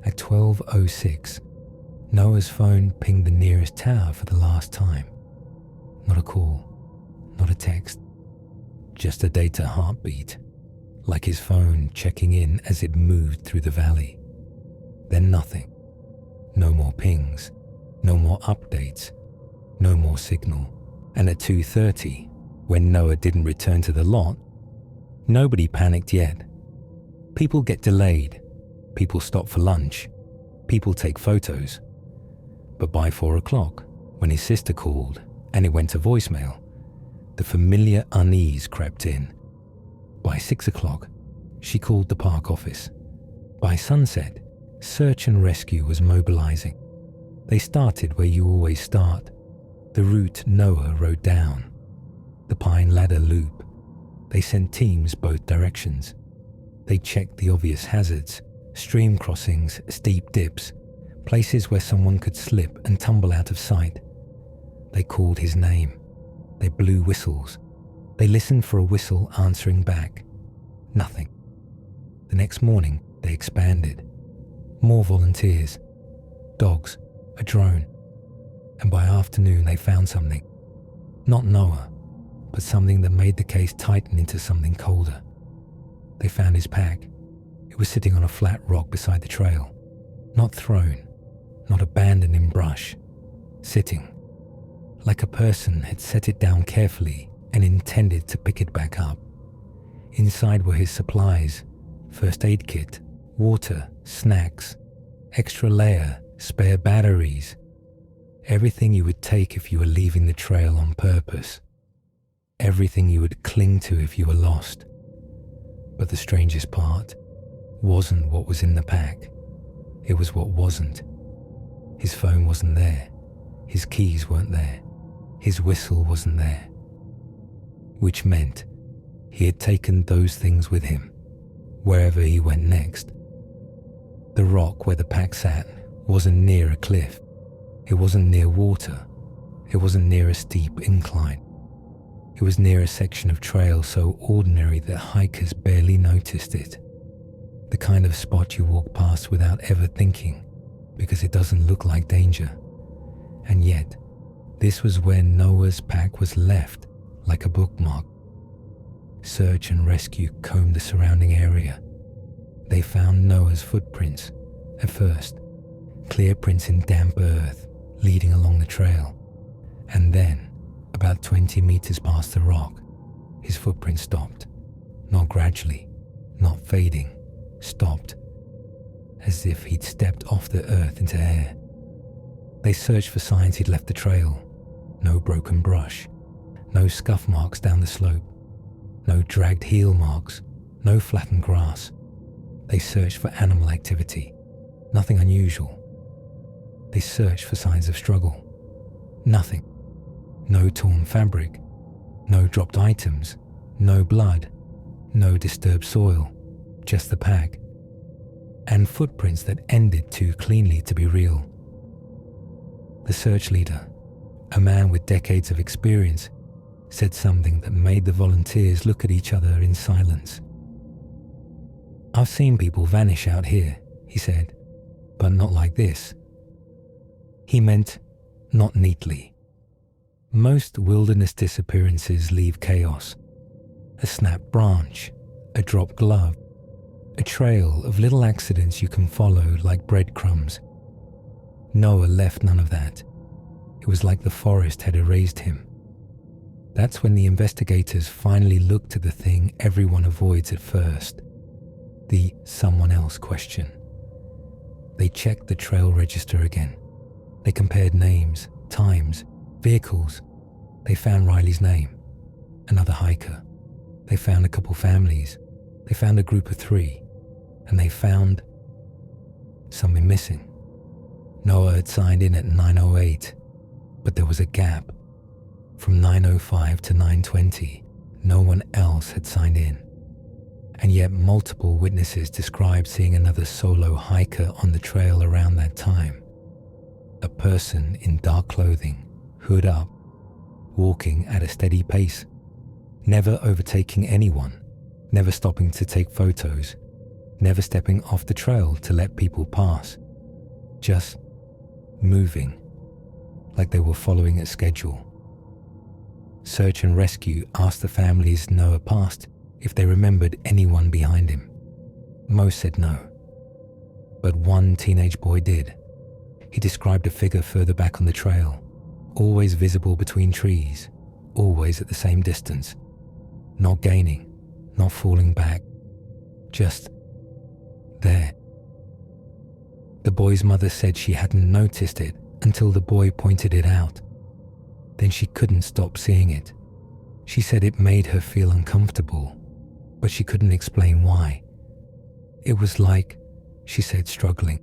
At 12:06, Noah's phone pinged the nearest tower for the last time. Not a call, not a text, just a data heartbeat, like his phone checking in as it moved through the valley. Then nothing. No more pings, no more updates, no more signal. And at 2:30, when Noah didn't return to the lot, nobody panicked yet. People get delayed, people stop for lunch, people take photos. But by 4 o'clock, when his sister called and it went to voicemail, the familiar unease crept in. By 6 o'clock, she called the park office. By sunset, search and rescue was mobilizing. They started where you always start, the route Noah rode down, the Pine Ladder Loop. They sent teams both directions. They checked the obvious hazards, stream crossings, steep dips, places where someone could slip and tumble out of sight. They called his name. They blew whistles. They listened for a whistle answering back. Nothing. The next morning, they expanded. More volunteers, dogs, a drone. And by afternoon, they found something. Not Noah, but something that made the case tighten into something colder. They found his pack. It was sitting on a flat rock beside the trail. Not thrown, not abandoned in brush. Sitting. Like a person had set it down carefully and intended to pick it back up. Inside were his supplies, first aid kit, water, snacks, extra layer, spare batteries. Everything you would take if you were leaving the trail on purpose. Everything you would cling to if you were lost. But the strangest part wasn't what was in the pack. It was what wasn't. His phone wasn't there. His keys weren't there. His whistle wasn't there. Which meant he had taken those things with him, wherever he went next. The rock where the pack sat wasn't near a cliff. It wasn't near water. It wasn't near a steep incline. It was near a section of trail so ordinary that hikers barely noticed it. The kind of spot you walk past without ever thinking, because it doesn't look like danger. And yet, this was where Noah's pack was left, like a bookmark. Search and rescue combed the surrounding area. They found Noah's footprints, at first, clear prints in damp earth leading along the trail. And then, about 20 meters past the rock, his footprint stopped. Not gradually, not fading, stopped, as if he'd stepped off the earth into air. They searched for signs he'd left the trail. No broken brush, no scuff marks down the slope, no dragged heel marks, no flattened grass. They searched for animal activity, nothing unusual. They searched for signs of struggle. Nothing. No torn fabric, no dropped items, no blood, no disturbed soil, just the pack. And footprints that ended too cleanly to be real. The search leader, a man with decades of experience, said something that made the volunteers look at each other in silence. "I've seen people vanish out here," he said, "but not like this." He meant not neatly. Most wilderness disappearances leave chaos. A snapped branch, a dropped glove, a trail of little accidents you can follow like breadcrumbs. Noah left none of that. It was like the forest had erased him. That's when the investigators finally looked at the thing everyone avoids at first, the someone else question. They checked the trail register again. They compared names, times, vehicles. They found Riley's name, another hiker. They found a couple families. They found a group of 3. And they found something missing. Noah had signed in at 9:08, but there was a gap. From 9:05 to 9:20, no one else had signed in. And yet multiple witnesses described seeing another solo hiker on the trail around that time. A person in dark clothing, hood up, walking at a steady pace, never overtaking anyone, never stopping to take photos, never stepping off the trail to let people pass, just moving, like they were following a schedule. Search and rescue asked the families Noah passed if they remembered anyone behind him. Most said no, but one teenage boy did. He described a figure further back on the trail, always visible between trees, always at the same distance, not gaining, not falling back, just there. The boy's mother said she hadn't noticed it until the boy pointed it out. Then she couldn't stop seeing it. She said it made her feel uncomfortable, but she couldn't explain why. It was like she said, struggling.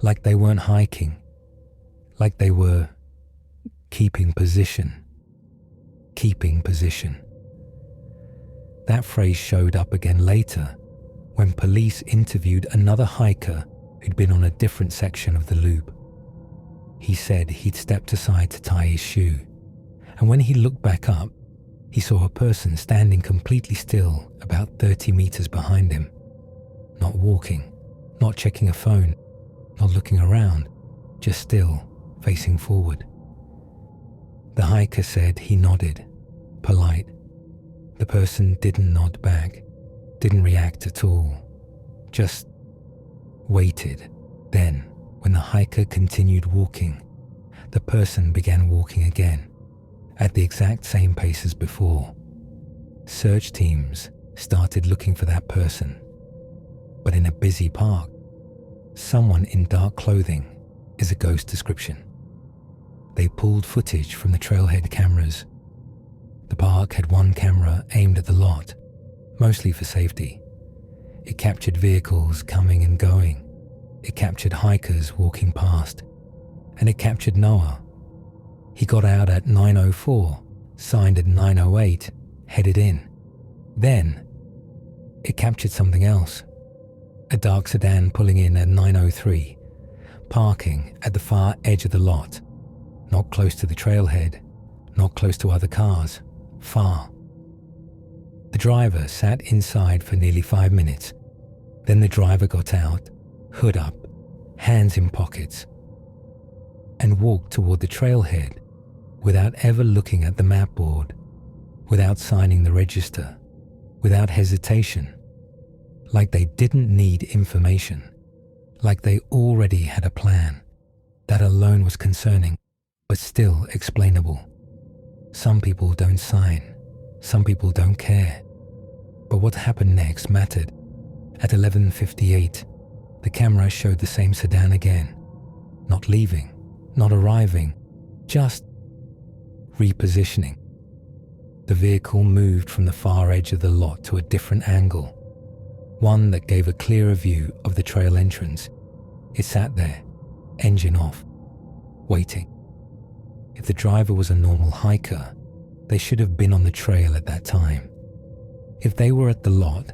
Like they weren't hiking. Like they were keeping position. Keeping position. That phrase showed up again later when police interviewed another hiker who'd been on a different section of the loop. He said he'd stepped aside to tie his shoe, and when he looked back up, he saw a person standing completely still about 30 meters behind him. Not walking, not checking a phone, not looking around, just still, facing forward. The hiker said he nodded, polite. The person didn't nod back, didn't react at all, just waited. Then, when the hiker continued walking, the person began walking again, at the exact same pace as before. Search teams started looking for that person. But in a busy park, someone in dark clothing is a ghost description. They pulled footage from the trailhead cameras. The park had one camera aimed at the lot, mostly for safety. It captured vehicles coming and going. It captured hikers walking past. And it captured Noah. He got out at 9:04, signed at 9:08, headed in. Then, it captured something else. A dark sedan pulling in at 9:03, parking at the far edge of the lot, not close to the trailhead, not close to other cars, far. The driver sat inside for nearly 5 minutes. Then the driver got out, hood up, hands in pockets, and walked toward the trailhead without ever looking at the map board, without signing the register, without hesitation, like they didn't need information, like they already had a plan. That alone was concerning, but still explainable. Some people don't sign, some people don't care. But what happened next mattered. At 11:58, the camera showed the same sedan again, not leaving, not arriving, just repositioning. The vehicle moved from the far edge of the lot to a different angle, one that gave a clearer view of the trail entrance. It sat there, engine off, waiting. If the driver was a normal hiker, they should have been on the trail at that time. If they were at the lot,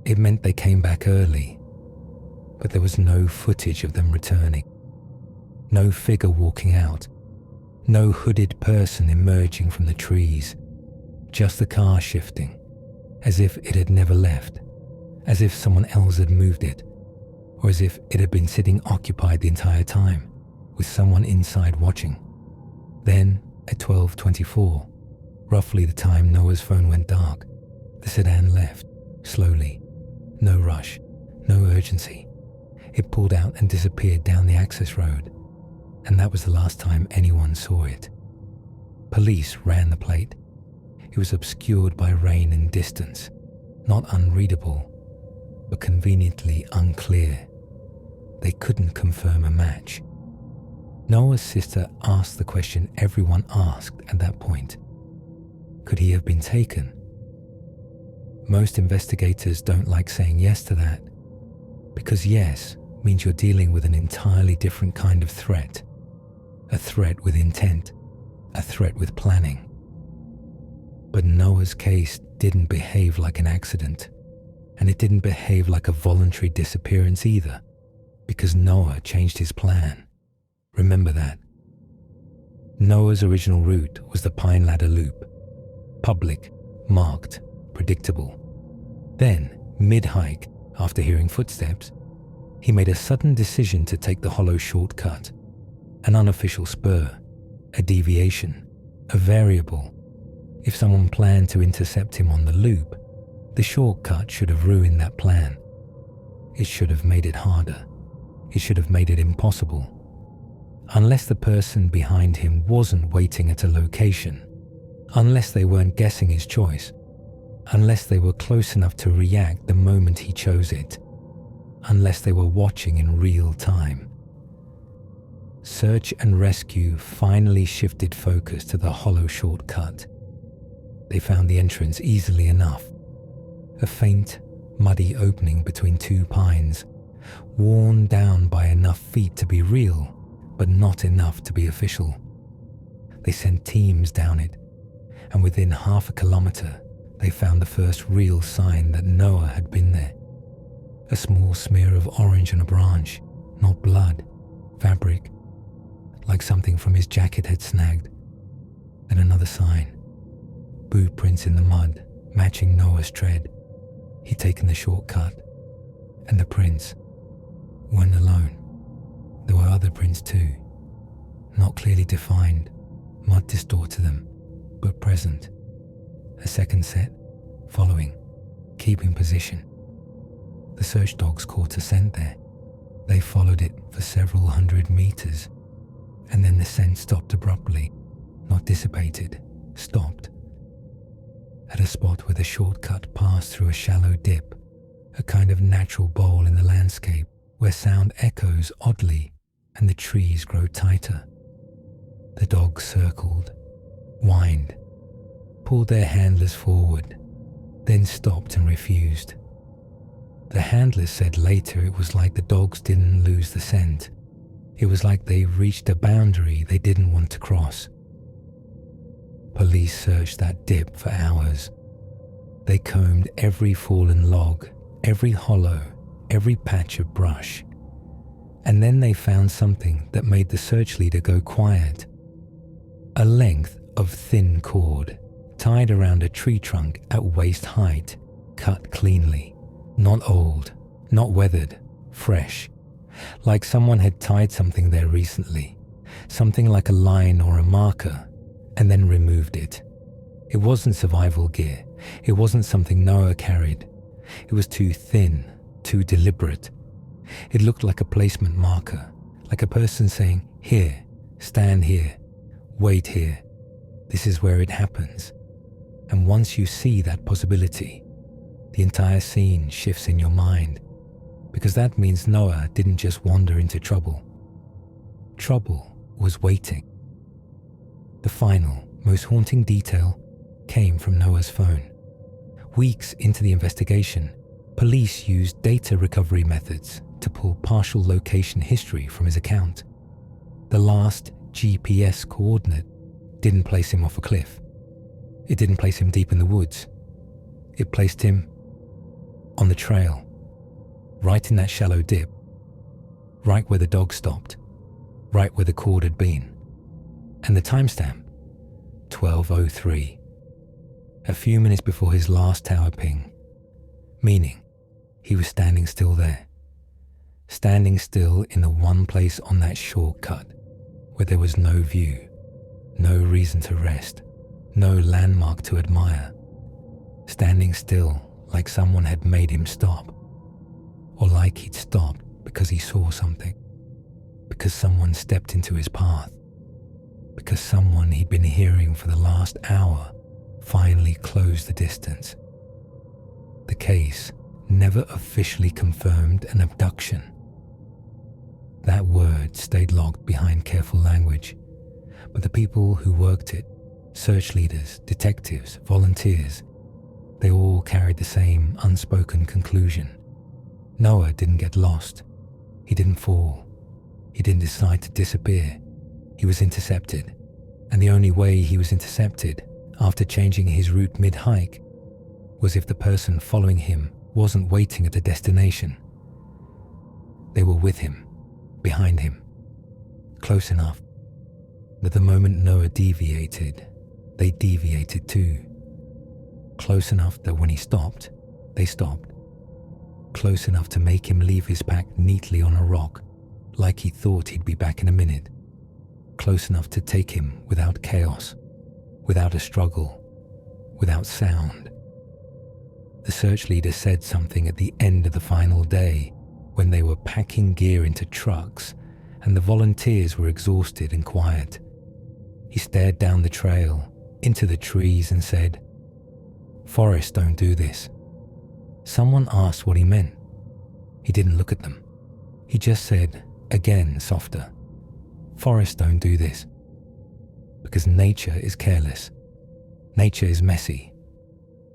it meant they came back early, but there was no footage of them returning. No figure walking out, no hooded person emerging from the trees, just the car shifting, as if it had never left, as if someone else had moved it, or as if it had been sitting occupied the entire time, with someone inside watching. Then, at 12:24, roughly the time Noah's phone went dark, the sedan left, slowly. No rush, no urgency. It pulled out and disappeared down the access road, and that was the last time anyone saw it. Police ran the plate. It was obscured by rain and distance, not unreadable, but conveniently unclear. They couldn't confirm a match. Noah's sister asked the question everyone asked at that point. Could he have been taken? Most investigators don't like saying yes to that, because yes means you're dealing with an entirely different kind of threat. A threat with intent, a threat with planning. But Noah's case didn't behave like an accident, and it didn't behave like a voluntary disappearance either, because Noah changed his plan. Remember that. Noah's original route was the Pine Ladder Loop. Public, marked, predictable. Then, mid-hike, after hearing footsteps, he made a sudden decision to take the hollow shortcut, an unofficial spur, a deviation, a variable. If someone planned to intercept him on the loop, the shortcut should have ruined that plan. It should have made it harder. It should have made it impossible. Unless the person behind him wasn't waiting at a location, unless they weren't guessing his choice, unless they were close enough to react the moment he chose it, unless they were watching in real time. Search and rescue finally shifted focus to the hollow shortcut. They found the entrance easily enough. A faint, muddy opening between two pines, worn down by enough feet to be real, but not enough to be official. They sent teams down it, and within half a kilometre, they found the first real sign that Noah had been there. A small smear of orange on a branch, not blood, fabric, like something from his jacket had snagged. Then another sign, boot prints in the mud, matching Noah's tread. He'd taken the shortcut, and the prints weren't alone. There were other prints too, not clearly defined, mud distorted them, but present. A second set, following, keeping position. The search dogs caught a scent there. They followed it for several hundred meters, and then the scent stopped abruptly, not dissipated, stopped. At a spot where the shortcut passed through a shallow dip, a kind of natural bowl in the landscape where sound echoes oddly and the trees grow tighter. The dogs circled, whined, pulled their handlers forward, then stopped and refused. The handlers said later it was like the dogs didn't lose the scent. It was like they reached a boundary they didn't want to cross. Police searched that dip for hours. They combed every fallen log, every hollow, every patch of brush. And then they found something that made the search leader go quiet. A length of thin cord, tied around a tree trunk at waist height, cut cleanly. Not old, not weathered, fresh. Like someone had tied something there recently. Something like a line or a marker, and then removed it. It wasn't survival gear. It wasn't something Noah carried. It was too thin, too deliberate. It looked like a placement marker, like a person saying, "Here, stand here, wait here. This is where it happens." And once you see that possibility, the entire scene shifts in your mind, because that means Noah didn't just wander into trouble. Trouble was waiting. The final, most haunting detail came from Noah's phone. Weeks into the investigation, police used data recovery methods to pull partial location history from his account. The last GPS coordinate didn't place him off a cliff. It didn't place him deep in the woods. It placed him on the trail, right in that shallow dip, right where the dog stopped, right where the cord had been. And the timestamp, 12:03, a few minutes before his last tower ping, meaning he was standing still there, standing still in the one place on that shortcut where there was no view, no reason to rest, no landmark to admire, standing still like someone had made him stop, or like he'd stopped because he saw something, because someone stepped into his path, because someone he'd been hearing for the last hour finally closed the distance. The case never officially confirmed an abduction. That word stayed locked behind careful language, but the people who worked it, search leaders, detectives, volunteers, they all carried the same unspoken conclusion. Noah didn't get lost. He didn't fall. He didn't decide to disappear. He was intercepted. And the only way he was intercepted, after changing his route mid-hike, was if the person following him wasn't waiting at the destination. They were with him, behind him, close enough that the moment Noah deviated, they deviated too. Close enough that when he stopped, they stopped. Close enough to make him leave his pack neatly on a rock, like he thought he'd be back in a minute. Close enough to take him without chaos, without a struggle, without sound. The search leader said something at the end of the final day, when they were packing gear into trucks and the volunteers were exhausted and quiet. He stared down the trail, into the trees, and said, "Forests don't do this." Someone asked what he meant. He didn't look at them. He just said, again softer, "Forests don't do this. Because nature is careless. Nature is messy.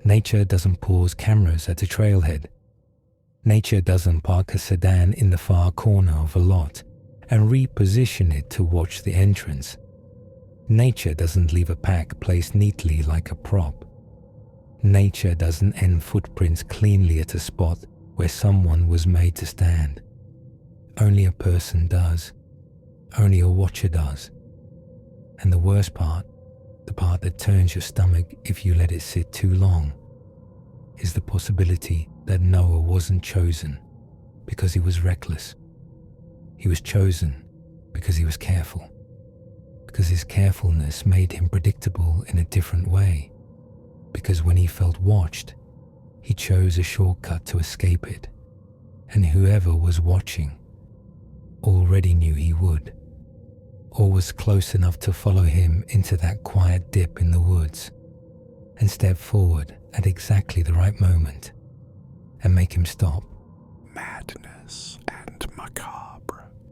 Nature doesn't pause cameras at a trailhead. Nature doesn't park a sedan in the far corner of a lot and reposition it to watch the entrance. Nature doesn't leave a pack placed neatly like a prop. Nature doesn't end footprints cleanly at a spot where someone was made to stand. Only a person does. Only a watcher does. And the worst part, the part that turns your stomach if you let it sit too long, is the possibility that Noah wasn't chosen because he was reckless. He was chosen because he was careful, because his carefulness made him predictable in a different way, because when he felt watched, he chose a shortcut to escape it, and whoever was watching already knew he would, or was close enough to follow him into that quiet dip in the woods and step forward at exactly the right moment and make him stop. Madness and Macabre.